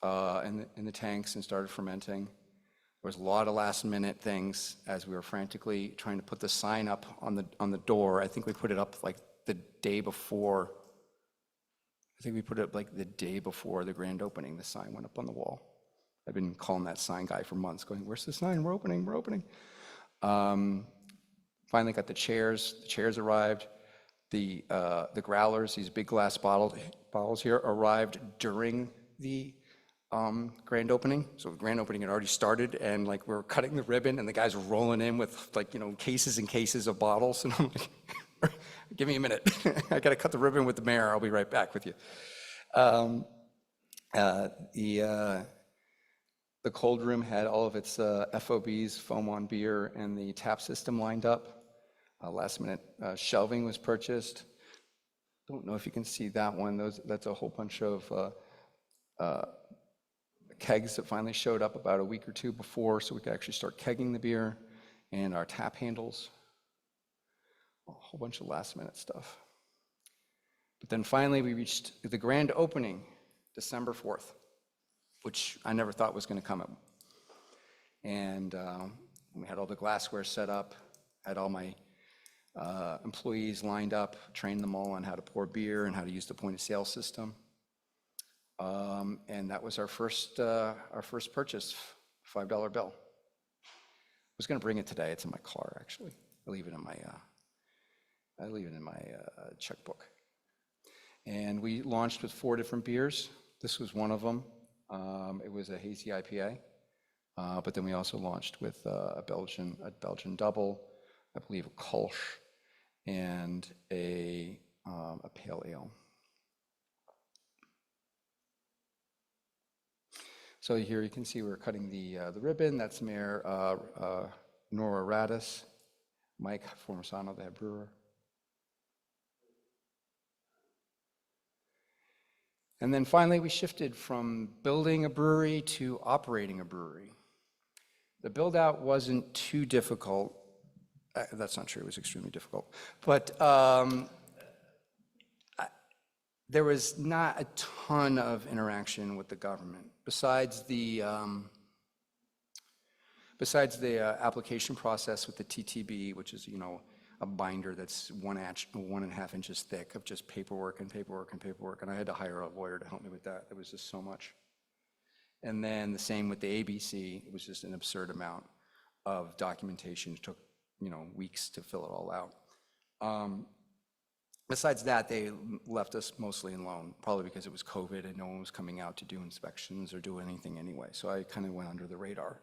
the tanks and started fermenting. There was a lot of last minute things as we were frantically trying to put the sign up on the door. I think we put it up like the day before. I think we put it up like the day before the grand opening. The sign went up on the wall. I've been calling that sign guy for months, going, "Where's the sign? We're opening, we're opening." Finally got the chairs. The chairs arrived. The growlers, these big glass bottles here, arrived during the grand opening. So the grand opening had already started, and like we were cutting the ribbon, and the guys were rolling in with like, you know, cases and cases of bottles, and I'm like, give me a minute. I got to cut the ribbon with the mayor. I'll be right back with you. Um, the cold room had all of its FOBs, foam on beer, and the tap system lined up. Last minute shelving was purchased. Don't know if you can see that one. That's a whole bunch of kegs that finally showed up about a week or two before, so we could actually start kegging the beer, and our tap handles. A whole bunch of last minute stuff. But then finally we reached the grand opening, December 4th, which I never thought was going to come up. And we had all the glassware set up, had all my employees lined up, trained them all on how to pour beer and how to use the point of sale system. And that was our first purchase, $5 bill. I was going to bring it today. It's in my car, actually. I leave it in my checkbook. And we launched with 4 different beers. This was one of them. It was a hazy IPA. But then we also launched with a Belgian double, I believe a Kolsch, and a pale ale. So here you can see we're cutting the ribbon. That's Mayor Nora Radis, Mike Formosano, the head brewer. And then finally, we shifted from building a brewery to operating a brewery. The build out wasn't too difficult. That's not true, it was extremely difficult. But there was not a ton of interaction with the government. Besides the application process with the TTB, which is, you know, a binder that's 1.5 inches thick of just paperwork and paperwork and paperwork, and I had to hire a lawyer to help me with that. It was just so much. And then the same with the ABC. It was just an absurd amount of documentation. It took, you know, weeks to fill it all out. Besides that, they left us mostly alone, probably because it was COVID and no one was coming out to do inspections or do anything anyway. So I kind of went under the radar.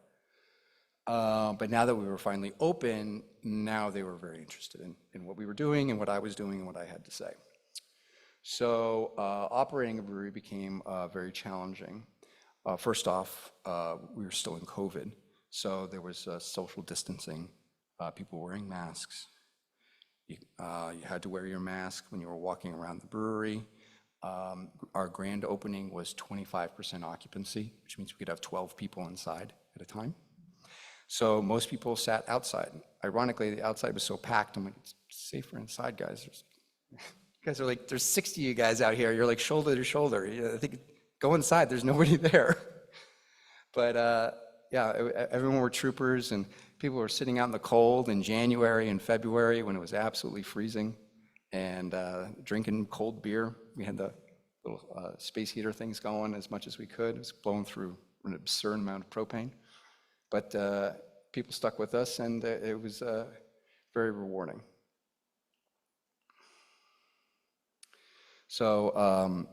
But now that we were finally open, now they were very interested in what we were doing and what I was doing and what I had to say. So operating a brewery became very challenging. First off, we were still in COVID, so there was social distancing, people wearing masks. You had to wear your mask when you were walking around the brewery. Our grand opening was 25% occupancy, which means we could have 12 people inside at a time. So most people sat outside. Ironically, the outside was so packed, I'm like, it's safer inside, guys. You guys are like, there's 60 of you guys out here. You're like shoulder to shoulder. I think, go inside, there's nobody there. But yeah, everyone were troopers, and people were sitting out in the cold in January and February when it was absolutely freezing, and drinking cold beer. We had the little space heater things going as much as we could. It was blowing through an absurd amount of propane. But people stuck with us, and it was very rewarding. So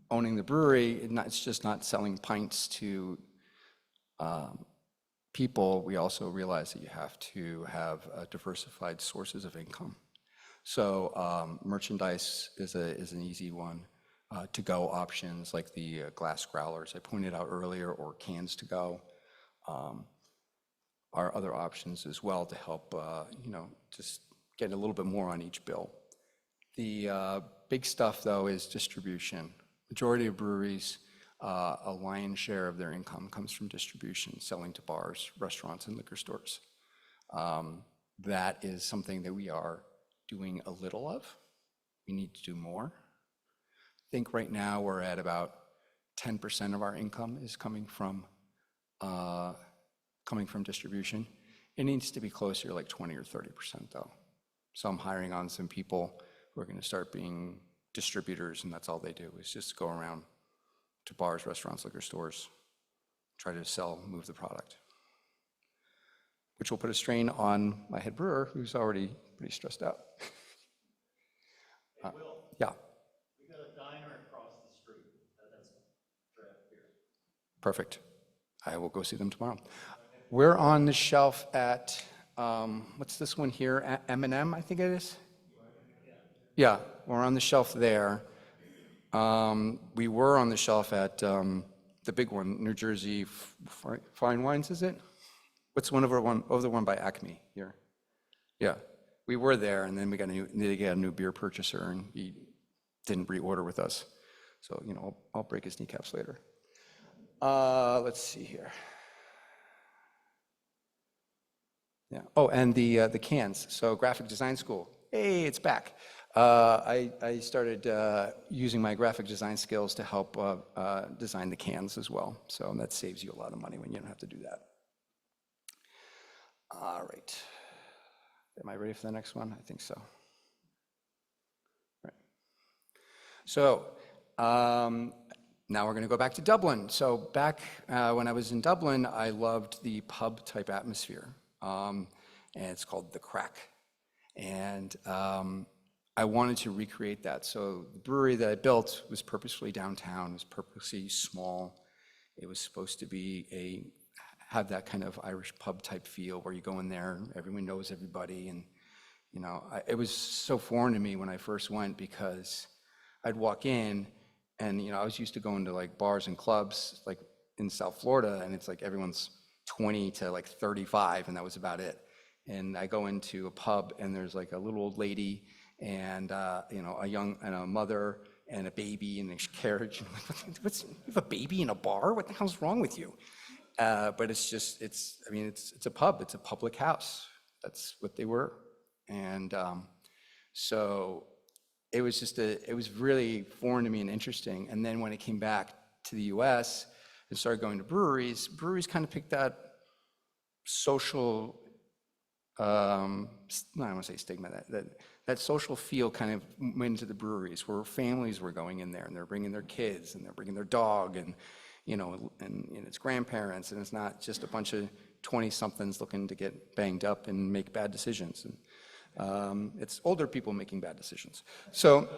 owning the brewery, it's just not selling pints to people. We also realize that you have to have diversified sources of income. So merchandise is an easy one. To-go options like the glass growlers I pointed out earlier, or cans to go, are other options as well to help, you know, just get a little bit more on each bill. The big stuff, though, is distribution. Majority of breweries, a lion's share of their income comes from distribution, selling to bars, restaurants, and liquor stores. That is something that we are doing a little of. We need to do more. I think right now we're at about 10% of our income is coming from distribution. It needs to be closer to like 20 or 30% though. So I'm hiring on some people who are going to start being distributors, and that's all they do is just go around to bars, restaurants, liquor stores, try to move the product, which will put a strain on my head brewer, who's already pretty stressed out. Yeah, We got a diner across the street that has draft beer. perfect. I will go see them tomorrow. We're on the shelf at, what's this one here? M&M, I think it is? Yeah, we're on the shelf there. We were on the shelf at the big one, New Jersey Fine Wines, is it? What's one over the one by Acme here? Yeah, we were there, and then we got a new beer purchaser, and he didn't reorder with us. So, you know, I'll break his kneecaps later. Let's see here. Yeah. Oh, and the cans. So graphic design school. Hey, it's back. I started using my graphic design skills to help design the cans as well. So that saves you a lot of money when you don't have to do that. All right. Am I ready for the next one? I think so. Right. So now we're going to go back to Dublin. So back when I was in Dublin, I loved the pub type atmosphere. And it's called The Crack. And I wanted to recreate that. So the brewery that I built was purposefully downtown, it was purposely small. It was supposed to have that kind of Irish pub type feel where you go in there, everyone knows everybody. And, you know, it was so foreign to me when I first went because I'd walk in and, you know, I was used to going to like bars and clubs like in South Florida, and it's like everyone's 20 to like 35, and that was about it. And I go into a pub and there's like a little old lady and you know, a mother and a baby in a carriage. And I'm like, you have a baby in a bar? What the hell's wrong with you? But it's a pub. It's a public house. That's what they were. And so it was really foreign to me and interesting. And then when I came back to the US and started going to breweries kind of picked that social, I don't want to say stigma, that social feel kind of went into the breweries where families were going in there and they're bringing their kids and they're bringing their dog and, you know, and it's grandparents, and it's not just a bunch of 20-somethings looking to get banged up and make bad decisions. And it's older people making bad decisions. So,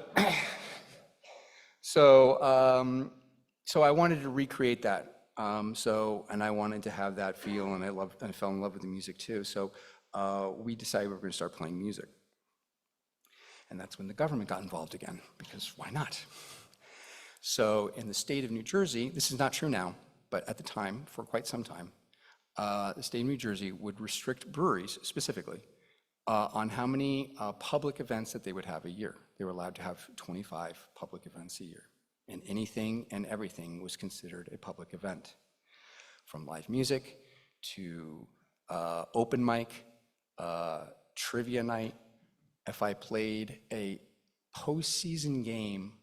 so I wanted to recreate that. And I wanted to have that feel, and I fell in love with the music too. So we decided we were going to start playing music. And that's when the government got involved again, because why not? So in the state of New Jersey, this is not true now, but at the time, for quite some time, the state of New Jersey would restrict breweries specifically on how many public events that they would have a year. They were allowed to have 25 public events a year. And anything and everything was considered a public event, from live music to open mic, trivia night. If I played a postseason game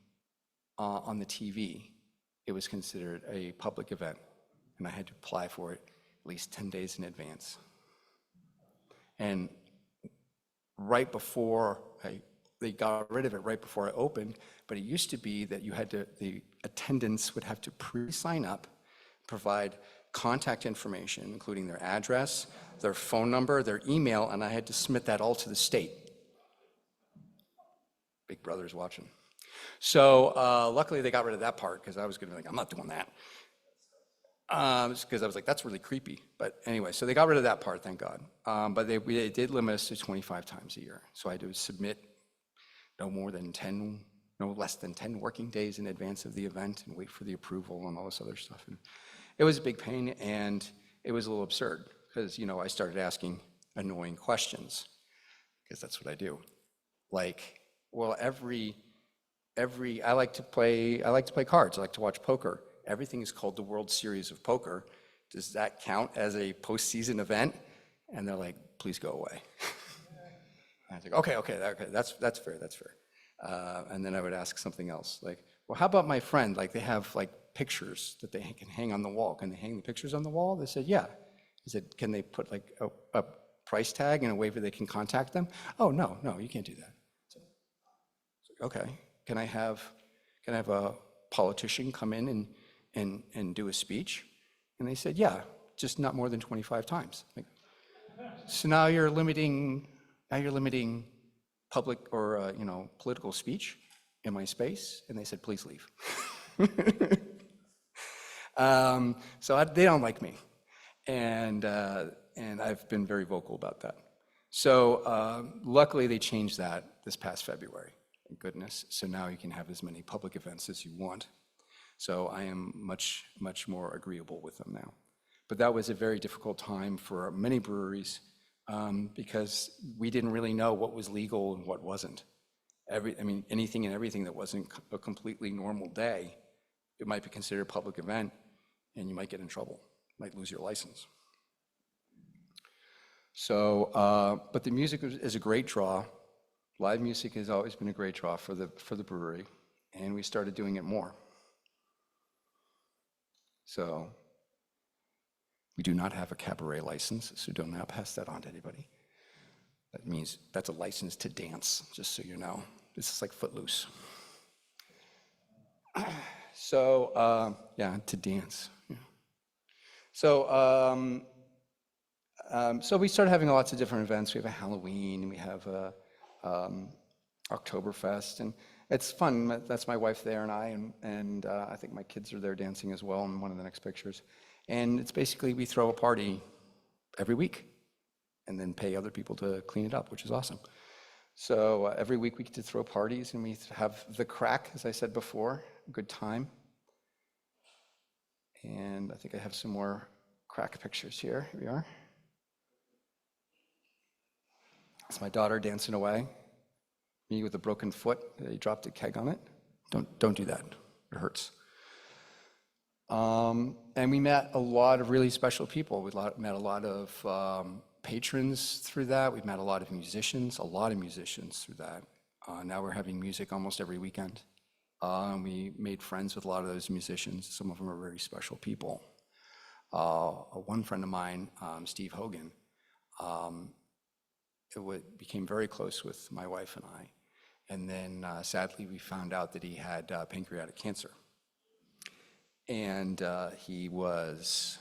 on the TV, it was considered a public event, and I had to apply for it at least 10 days in advance. And right before they got rid of it right before I opened, but it used to be that the attendants would have to pre-sign up, provide contact information, including their address, their phone number, their email, and I had to submit that all to the state. Big Brother's watching. So luckily they got rid of that part, because I was gonna be like, I'm not doing that. Because I was like, that's really creepy. But anyway, so they got rid of that part, thank God. But they did limit us to 25 times a year. So I had to submit no less than 10 working days in advance of the event and wait for the approval and all this other stuff. And it was a big pain, and it was a little absurd because, you know, I started asking annoying questions, because that's what I do. Like, well, I like to play cards. I like to watch poker. Everything is called the World Series of Poker. Does that count as a postseason event? And they're like, please go away. I was like, okay, that's fair. And then I would ask something else, like, well, how about my friend? Like, they have like pictures that they can hang on the wall. Can they hang the pictures on the wall? They said, yeah. I said, can they put like a price tag and a way where they can contact them? Oh, no, you can't do that. So, okay, can I have a politician come in and do a speech? And they said, yeah, just not more than 25 times. Like, so now you're limiting public or political speech. in my space, and they said, please leave. They don't like me, and I've been very vocal about that. So luckily they changed that this past February, thank goodness. So now you can have as many public events as you want. So I am much, much more agreeable with them now. But that was a very difficult time for many breweries because we didn't really know what was legal and what wasn't. Anything and everything that wasn't a completely normal day, it might be considered a public event, and you might get in trouble, might lose your license. So, but the music is a great draw. Live music has always been a great draw for the brewery, and we started doing it more. So, we do not have a cabaret license, so do not pass that on to anybody. That means that's a license to dance, just so you know. This is like Footloose. So, yeah, to dance. Yeah. So, so we started having lots of different events. We have a Halloween, we have a Oktoberfest, and it's fun. That's my wife there and I think my kids are there dancing as well in one of the next pictures. And it's basically we throw a party every week and then pay other people to clean it up, which is awesome. So every week we get to throw parties, and we have the crack, as I said before, a good time. And I think I have some more crack pictures here. Here we are. It's my daughter dancing away. Me with a broken foot. He dropped a keg on it. Don't do that. It hurts. And we met a lot of really special people. We met a lot of patrons through that. We've met a lot of musicians through that. Now we're having music almost every weekend. We made friends with a lot of those musicians. Some of them are very special people. One friend of mine, Steve Hogan, became very close with my wife and I. And then sadly, we found out that he had pancreatic cancer. And he was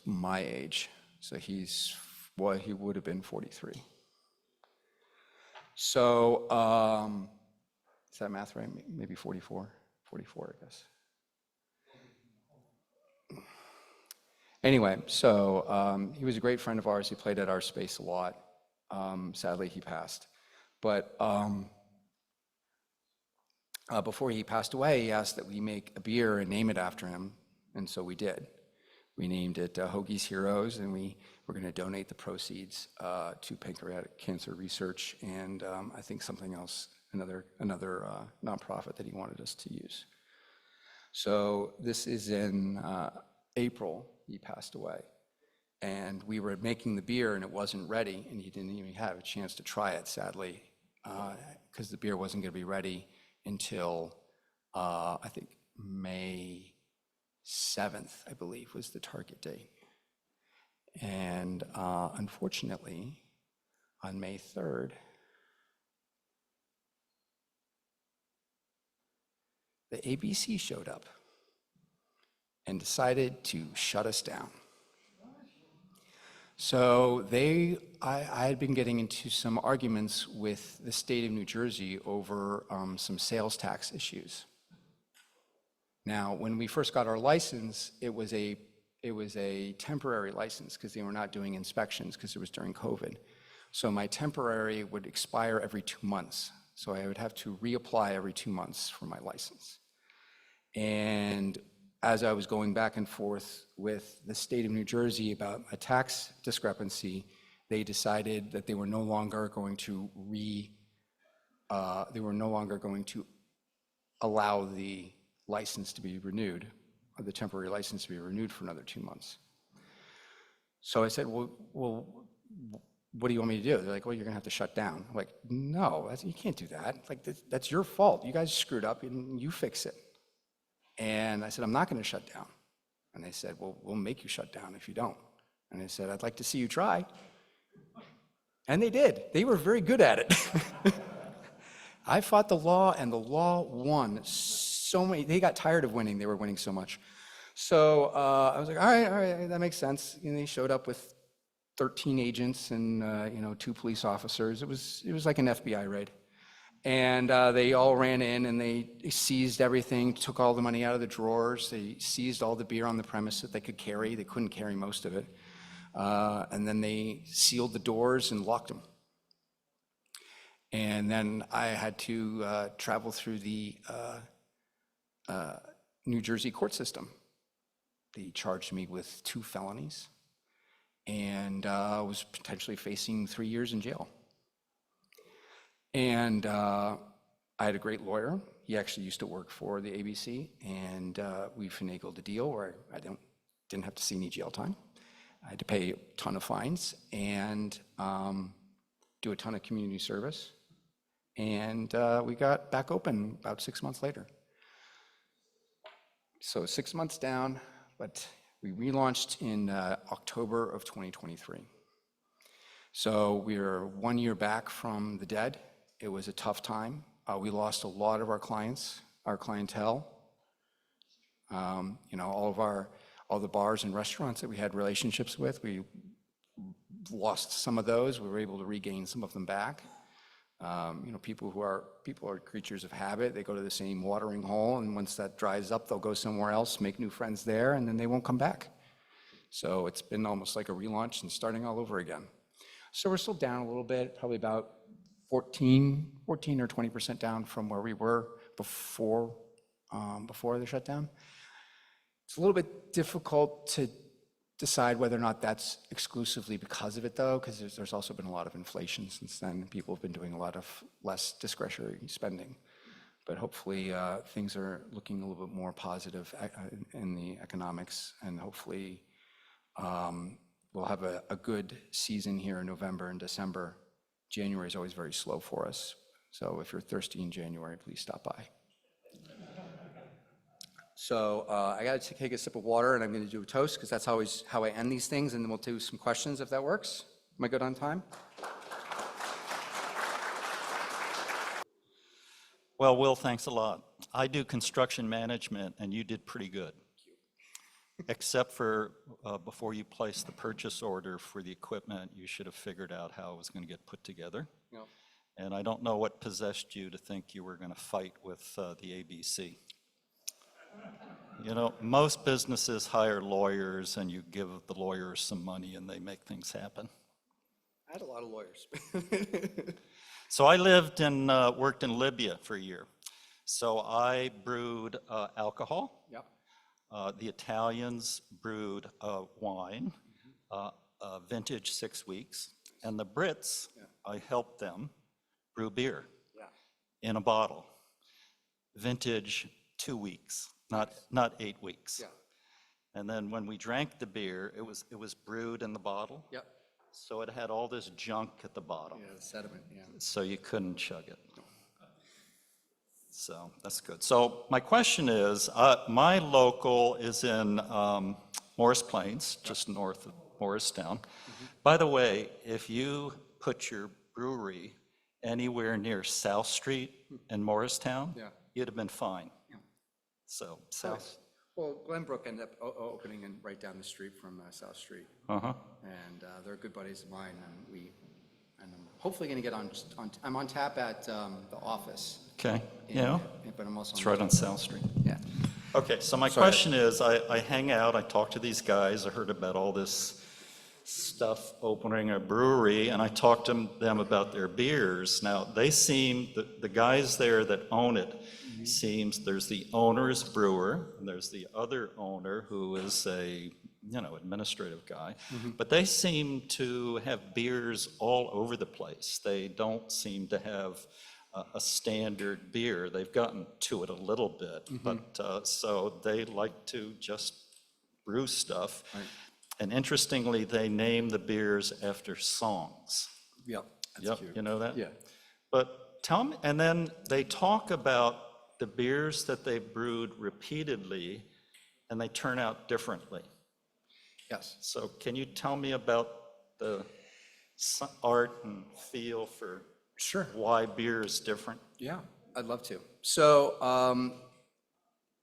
my age, so he would have been 43. So, is that math right? Maybe 44, I guess. Anyway, so he was a great friend of ours. He played at our space a lot. Sadly, he passed. But before he passed away, he asked that we make a beer and name it after him, and so we did. We named it Hoagie's Heroes, and we were going to donate the proceeds to pancreatic cancer research, and I think something else, another nonprofit that he wanted us to use. So this is in April. He passed away, and we were making the beer, and it wasn't ready, and he didn't even have a chance to try it, sadly, because the beer wasn't going to be ready until I think May 7th, I believe, was the target date. And unfortunately, on May 3rd, the ABC showed up and decided to shut us down. So I had been getting into some arguments with the state of New Jersey over some sales tax issues. Now, when we first got our license, it was a temporary license because they were not doing inspections because it was during COVID. So my temporary would expire every 2 months. So I would have to reapply every 2 months for my license. And as I was going back and forth with the state of New Jersey about a tax discrepancy, they decided that they were no longer going to allow the license to be renewed, or the temporary license to be renewed for another 2 months. So I said, well, what do you want me to do? They're like, well, you're gonna have to shut down. I'm like, no, you can't do that. Like, that's your fault. You guys screwed up and you fix it. And I said, I'm not gonna shut down. And they said, well, we'll make you shut down if you don't. And I said, I'd like to see you try. And they did. They were very good at it. I fought the law, and the law won. They got tired of winning. They were winning so much. So I was like, all right, that makes sense. And they showed up with 13 agents and 2 police officers. It was like an FBI raid. And they all ran in and they seized everything, took all the money out of the drawers. They seized all the beer on the premise that they could carry. They couldn't carry most of it. And then they sealed the doors and locked them. And then I had to travel through the New Jersey court system. They charged me with 2 felonies and was potentially facing 3 years in jail. And I had a great lawyer. He actually used to work for the ABC, and we finagled a deal where I didn't have to see any jail time. I had to pay a ton of fines and do a ton of community service. And we got back open about 6 months later. So 6 months down, but we relaunched in October of 2023. So we're 1 year back from the dead. It was a tough time. We lost a lot of our clients, our clientele. You know, all the bars and restaurants that we had relationships with, we lost some of those. We were able to regain some of them back. You know, people are creatures of habit. They go to the same watering hole, and once that dries up, they'll go somewhere else, make new friends there, and then they won't come back. So it's been almost like a relaunch and starting all over again. So we're still down a little bit, probably about 14 or 20% down from where we were before the shutdown. It's a little bit difficult to decide whether or not that's exclusively because of it, though, because there's also been a lot of inflation since then. People have been doing a lot of less discretionary spending. But hopefully things are looking a little bit more positive in the economics, and hopefully we'll have a good season here in November and December. January is always very slow for us. So if you're thirsty in January, please stop by. So I got to take a sip of water, and I'm going to do a toast because that's always how I end these things, and then we'll do some questions if that works. Am I good on time? Well, Will, thanks a lot. I do construction management, and you did pretty good. Except for before you placed the purchase order for the equipment, you should have figured out how it was going to get put together. Yep. And I don't know what possessed you to think you were going to fight with the ABC. You know, most businesses hire lawyers, and you give the lawyers some money, and they make things happen. I had a lot of lawyers. So I lived and worked in Libya for a year. So I brewed alcohol. Yep. The Italians brewed wine, vintage 6 weeks, and the Brits, I helped them brew beer in a bottle, vintage 2 weeks, not 8 weeks. Yeah. And then when we drank the beer, it was brewed in the bottle. Yep. So it had all this junk at the bottom. Yeah, the sediment, yeah. So you couldn't chug it. So that's good. So my question is, my local is in Morris Plains, just north of Morristown. By the way, if you put your brewery anywhere near South Street in Morristown, you'd have been fine. So South. Well, Glenbrook ended up opening right down the street from South Street. Uh-huh. And they're good buddies of mine, and I'm hopefully going to get on. I'm on tap at the office. Okay. Yeah. But I'm also. It's right on South Street. Yeah. Okay. So my question is, I hang out. I talk to these guys. I heard about all this stuff opening a brewery, and I talked to them about their beers. Now they seem the guys there that own it. Seems there's the owner's brewer, and there's the other owner who is a administrative guy, but they seem to have beers all over the place. They don't seem to have a standard beer. They've gotten to it a little bit, but so they like to just brew stuff. Right. And interestingly, they name the beers after songs. Yep. That's cute. You know that? Yeah. But tell me, and then they talk about the beers that they brewed repeatedly, and they turn out differently. Yes. So can you tell me about the art and feel for why beer is different? Yeah, I'd love to. So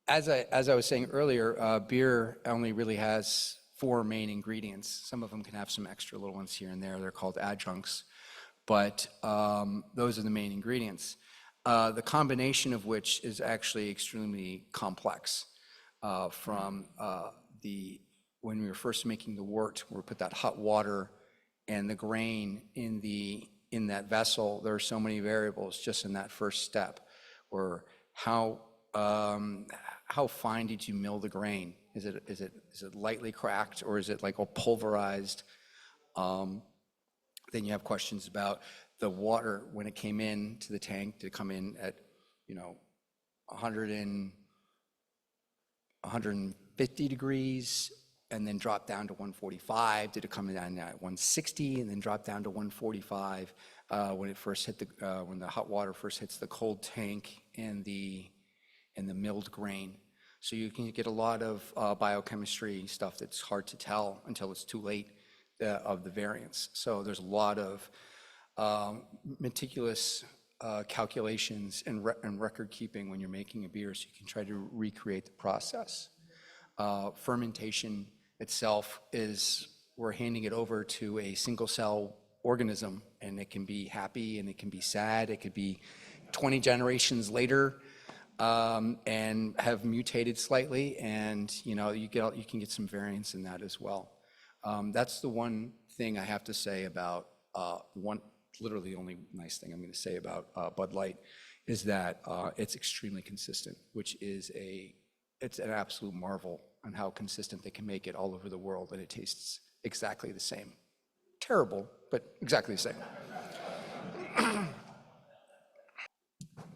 as I was saying earlier, beer only really has 4 main ingredients. Some of them can have some extra little ones here and there. They're called adjuncts, but those are the main ingredients. the combination of which is actually extremely complex. From when we were first making the wort, where we put that hot water and the grain in that vessel, there are so many variables just in that first step, or how fine did you mill the grain? Is it lightly cracked, or is it like all pulverized? Then you have questions about the water when it came in to the tank. Did it come in at 150 degrees and then drop down to 145? Did it come down at 160 and then drop down to 145 when it first hit when the hot water first hits the cold tank and the milled grain? So you can get a lot of biochemistry stuff that's hard to tell until it's too late of the variance. So there's a lot of meticulous calculations and record keeping when you're making a beer, so you can try to recreate the process. Fermentation itself we're handing it over to a single cell organism, and it can be happy and it can be sad. It could be 20 generations later and have mutated slightly, and you can get some variance in that as well. That's the one thing I have to say about literally the only nice thing I'm going to say about Bud Light is that it's extremely consistent, which is it's an absolute marvel on how consistent they can make it all over the world, and it tastes exactly the same. Terrible, but exactly the same.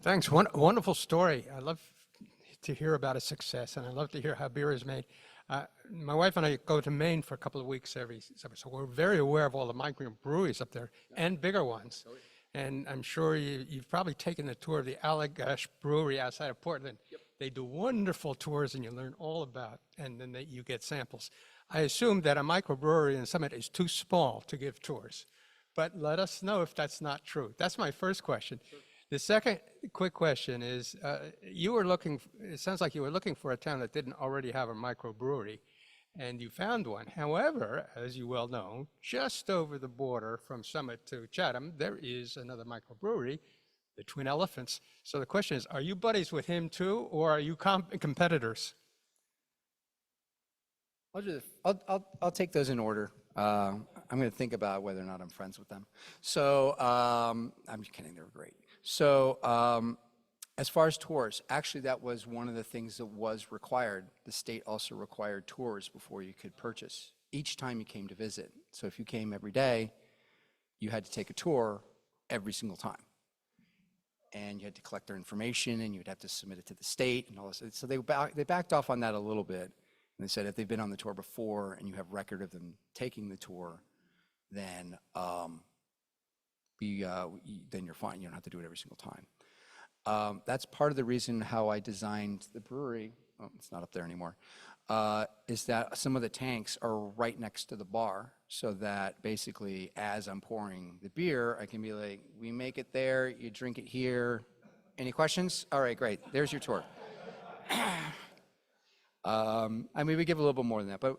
Thanks. Wonderful story. I love to hear about a success, and I love to hear how beer is made. My wife and I go to Maine for a couple of weeks every summer, so we're very aware of all the microbreweries up there and bigger ones. And I'm sure you've probably taken the tour of the Allagash Brewery outside of Portland. Yep. They do wonderful tours, and you learn all about, and then you get samples. I assume that a microbrewery in Summit is too small to give tours, but let us know if that's not true. That's my first question. Sure. The second quick question is, it sounds like you were looking for a town that didn't already have a microbrewery, and you found one. However, as you well know, just over the border from Summit to Chatham, there is another microbrewery, the Twin Elephants. So the question is, are you buddies with him too, or are you competitors? I'll take those in order. I'm going to think about whether or not I'm friends with them. So I'm just kidding, they were great. So as far as tours, actually that was one of the things that was required. The state also required tours before you could purchase each time you came to visit. So if you came every day, you had to take a tour every single time. And you had to collect their information, and you'd have to submit it to the state and all this. So they backed off on that a little bit. And they said if they've been on the tour before and you have record of them taking the tour, then then you're fine. You don't have to do it every single time. That's part of the reason how I designed the brewery. Oh, it's not up there anymore. Is that some of the tanks are right next to the bar, so that basically as I'm pouring the beer, I can be like, we make it there, you drink it here. Any questions? All right, great. There's your tour. I mean, we give a little bit more than that, but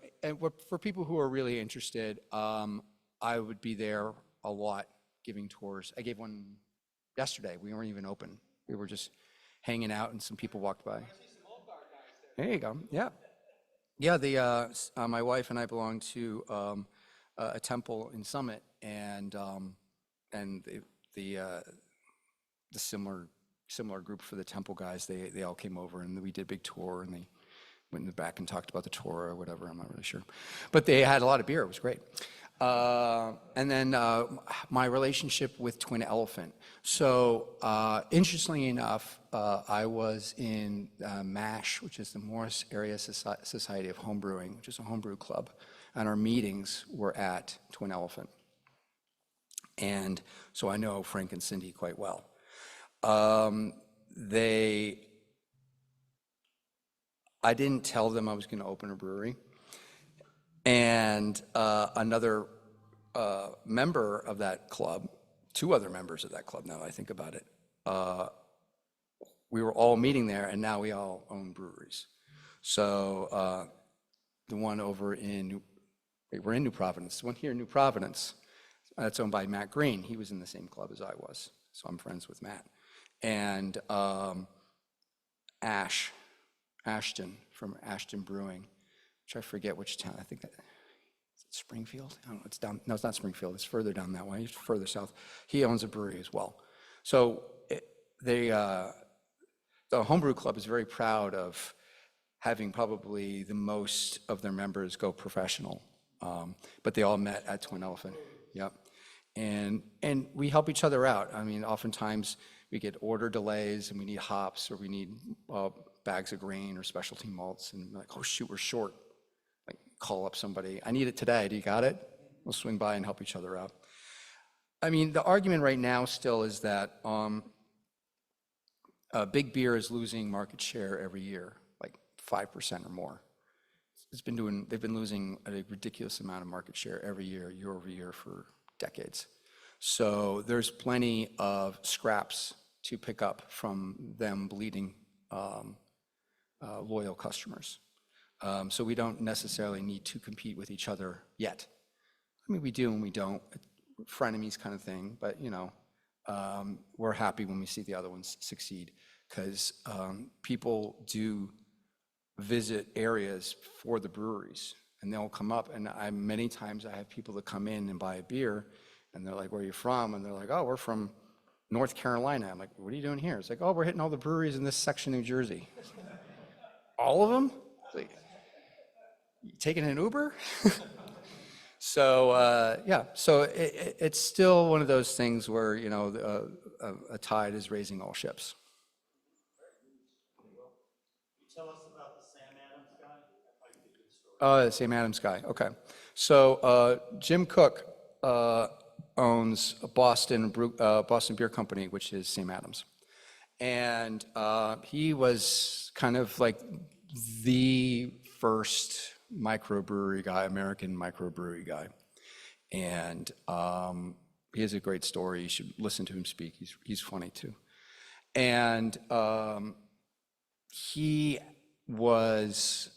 for people who are really interested, I would be there a lot giving tours. I gave one yesterday. We weren't even open. We were just hanging out, and some people walked by. There you go. Yeah. Yeah, my wife and I belong to a temple in Summit, and the similar group for the temple guys, they all came over, and we did a big tour, and they went in the back and talked about the Torah or whatever, I'm not really sure. But they had a lot of beer, it was great. And then my relationship with Twin Elephant. So interestingly enough, I was in MASH, which is the Morris Area Society of Homebrewing, which is a homebrew club, and our meetings were at Twin Elephant. And so I know Frank and Cindy quite well. I didn't tell them I was going to open a brewery. And another member of that club, two other members of that club, now that I think about it, we were all meeting there, and now we all own breweries. So the one over we're in New Providence, the one here in New Providence, that's owned by Matt Green. He was in the same club as I was, so I'm friends with Matt. and Ashton from Ashton Brewing, which I forget which town. I think that is it Springfield. I don't know. It's down. No, it's not Springfield. It's further down that way. It's further south. He owns a brewery as well. So the Homebrew Club is very proud of having probably the most of their members go professional. But they all met at Twin Elephant. Yep. And we help each other out. I mean, oftentimes we get order delays and we need hops or we need bags of grain or specialty malts, and we're like, oh shoot, we're short. Like, call up somebody. I need it today. Do you got it? We'll swing by and help each other out. I mean, the argument right now still is that big beer is losing market share every year, like 5% or more. They've been losing a ridiculous amount of market share every year over year for decades. So there's plenty of scraps to pick up from them bleeding loyal customers. So we don't necessarily need to compete with each other yet. I mean, we do and we don't. Frenemies kind of thing, but we're happy when we see the other ones succeed, because people do visit areas for the breweries, and they'll come up, and many times I have people that come in and buy a beer, and they're like, where are you from? And they're like, oh, we're from North Carolina. I'm like, what are you doing here? It's like, oh, we're hitting all the breweries in this section of New Jersey. All of them? It's like, you taking an Uber? So yeah, so it's still one of those things where, a tide is raising all ships. Tell us about the Sam Adams guy. The Sam Adams guy, okay. So Jim Cook owns a Boston Beer Company, which is Sam Adams. And he was kind of like the first microbrewery guy, American microbrewery guy. And he has a great story. You should listen to him speak. He's funny too. And he was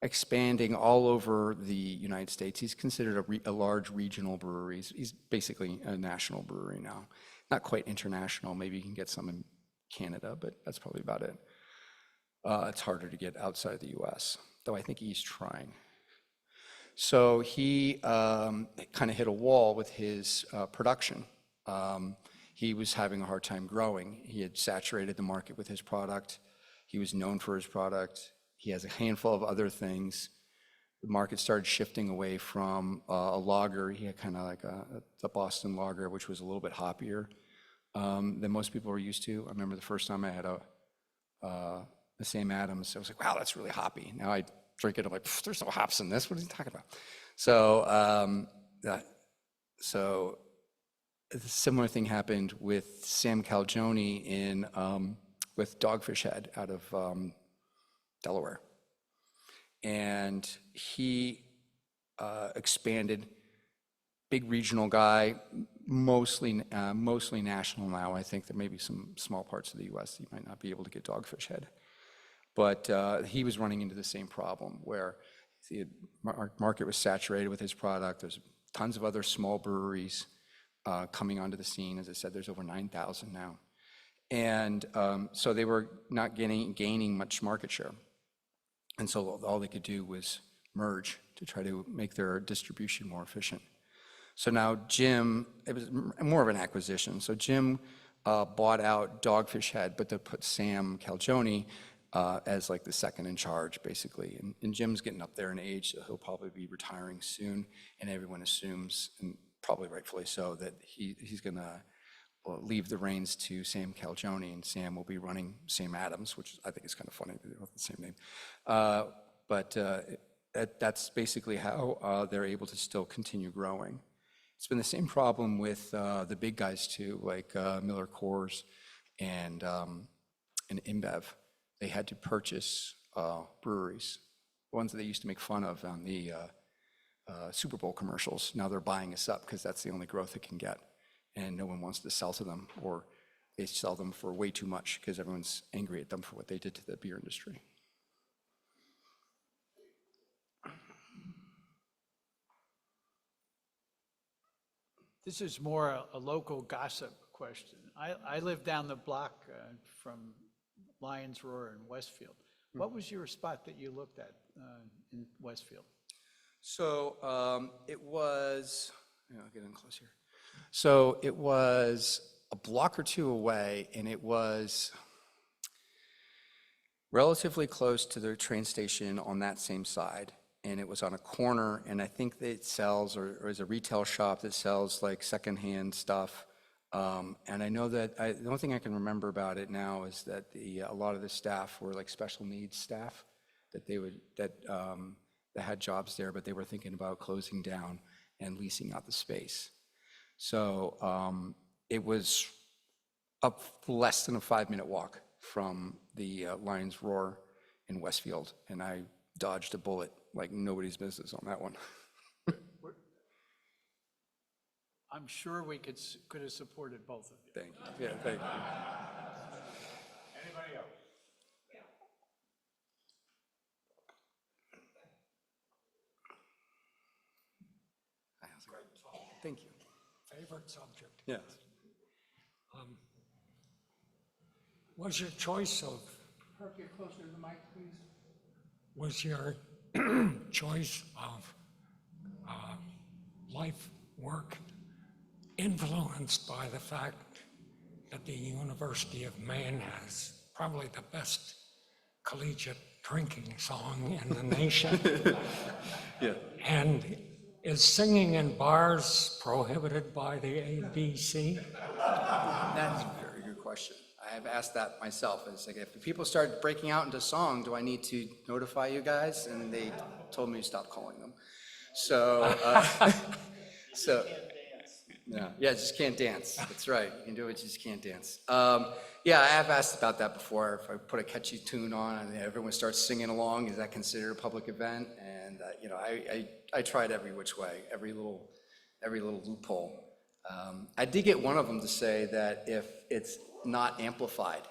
expanding all over the United States. He's considered a large regional brewery. He's basically a national brewery now. Not quite international. Maybe you can get some in Canada, but that's probably about it. It's harder to get outside the US, though I think he's trying. So he kind of hit a wall with his production. He was having a hard time growing. He had saturated the market with his product. He was known for his product. He has a handful of other things. The market started shifting away from a lager. He had kind of like the Boston lager, which was a little bit hoppier than most people were used to. I remember the first time I had the Sam Adams, I was like, wow, that's really hoppy. Now I drink it, I'm like, there's no hops in this. What are you talking about? So, so a similar thing happened with Sam Calgione with Dogfish Head out of Delaware. And he expanded, big regional guy, mostly national now. I think there may be some small parts of the US that you might not be able to get Dogfish Head. But he was running into the same problem where the market was saturated with his product. There's tons of other small breweries coming onto the scene. As I said, there's over 9,000 now. And so they were not gaining much market share. And so all they could do was merge to try to make their distribution more efficient. So now Jim, it was more of an acquisition. So Jim bought out Dogfish Head, but to put Sam Calgione as like the second in charge, basically. And Jim's getting up there in age, so he'll probably be retiring soon. And everyone assumes, and probably rightfully so, that he's going to leave the reins to Sam Calgione, and Sam will be running Sam Adams, which I think is kind of funny to have the same name. But that's basically how they're able to still continue growing. It's been the same problem with the big guys too, like Miller Coors and InBev. They had to purchase breweries, the ones that they used to make fun of on the Super Bowl commercials. Now they're buying us up because that's the only growth it can get. And no one wants to sell to them, or they sell them for way too much because everyone's angry at them for what they did to the beer industry. This is more a local gossip question. I live down the block from Lions Roar in Westfield. What was your spot that you looked at in Westfield? So it was, I'll get in close here. So it was a block or two away, and it was relatively close to the train station on that same side. And it was on a corner, and I think that it sells, or is a retail shop that sells like secondhand stuff. And I know that, the only thing I can remember about it now is that a lot of the staff were like special needs staff, that had jobs there, but they were thinking about closing down and leasing out the space. So it was up less than a 5-minute walk from the Lions Roar in Westfield, and I dodged a bullet like nobody's business on that one. I'm sure we could have supported both of you. Thank you. Yeah, thank you. Anybody else? Thank you. Favorite subject. Yes. Was your choice of, Get closer to the mic, please. was your choice of life work influenced by the fact that the University of Maine has probably the best collegiate drinking song in the nation? Yeah. And is singing in bars prohibited by the ABC? That's a very good question. I have asked that myself. It's like, if people start breaking out into song, do I need to notify you guys? And they told me to stop calling them. So, yeah, just can't dance. That's right. You can do it, you just can't dance. Yeah, I have asked about that before. If I put a catchy tune on and everyone starts singing along, is that considered a public event? And I tried every which way, every little loophole. I did get one of them to say that if it's not amplified,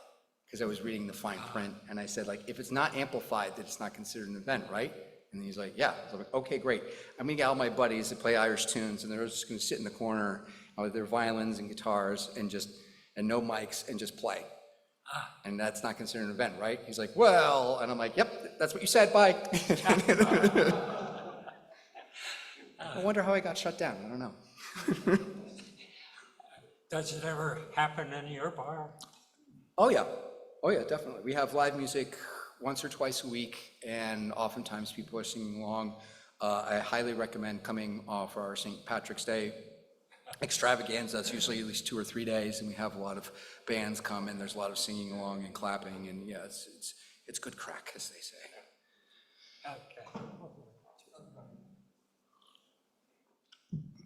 because I was reading the fine print, and I said, like, if it's not amplified, that it's not considered an event, right? And he's like, yeah. So I'm like, okay, great. I'm gonna get all my buddies that play Irish tunes, and they're just gonna sit in the corner with their violins and guitars and no mics and just play. And that's not considered an event, right? He's like, well, and I'm like, yep, that's what you said, bye. I wonder how I got shut down. I don't know. Does it ever happen in your bar? Oh yeah, definitely. We have live music once or twice a week, and oftentimes people are singing along. I highly recommend coming for our St. Patrick's Day extravaganza. That's usually at least 2 or 3 days, and we have a lot of bands come, and there's a lot of singing along and clapping, and yeah, it's good crack, as they say. Okay.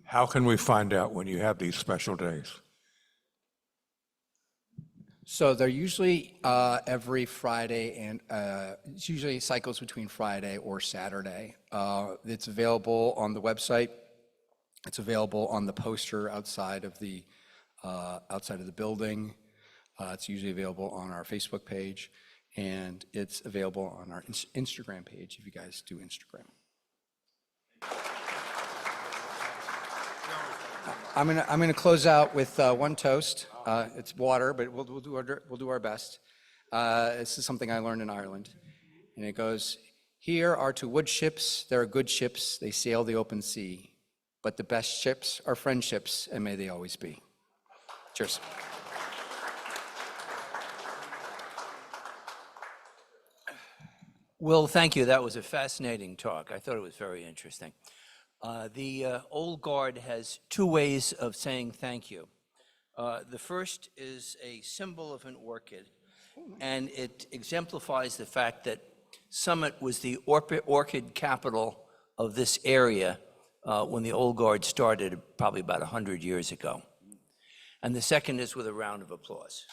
How can we find out when you have these special days? So they're usually every Friday, and it usually cycles between Friday or Saturday. It's available on the website. It's available on the poster outside of the building. It's usually available on our Facebook page, and it's available on our Instagram page if you guys do Instagram. I'm gonna close out with one toast. It's water, but we'll do our best. This is something I learned in Ireland, and it goes: "Here are to wood ships. There are good ships. They sail the open sea. But the best ships are friendships, and may they always be." Cheers. Will, thank you. That was a fascinating talk. I thought it was very interesting. The Old Guard has 2 ways of saying thank you. The first is a symbol of an orchid, and it exemplifies the fact that Summit was the orchid capital of this area when the Old Guard started probably about 100 years ago. And the second is with a round of applause.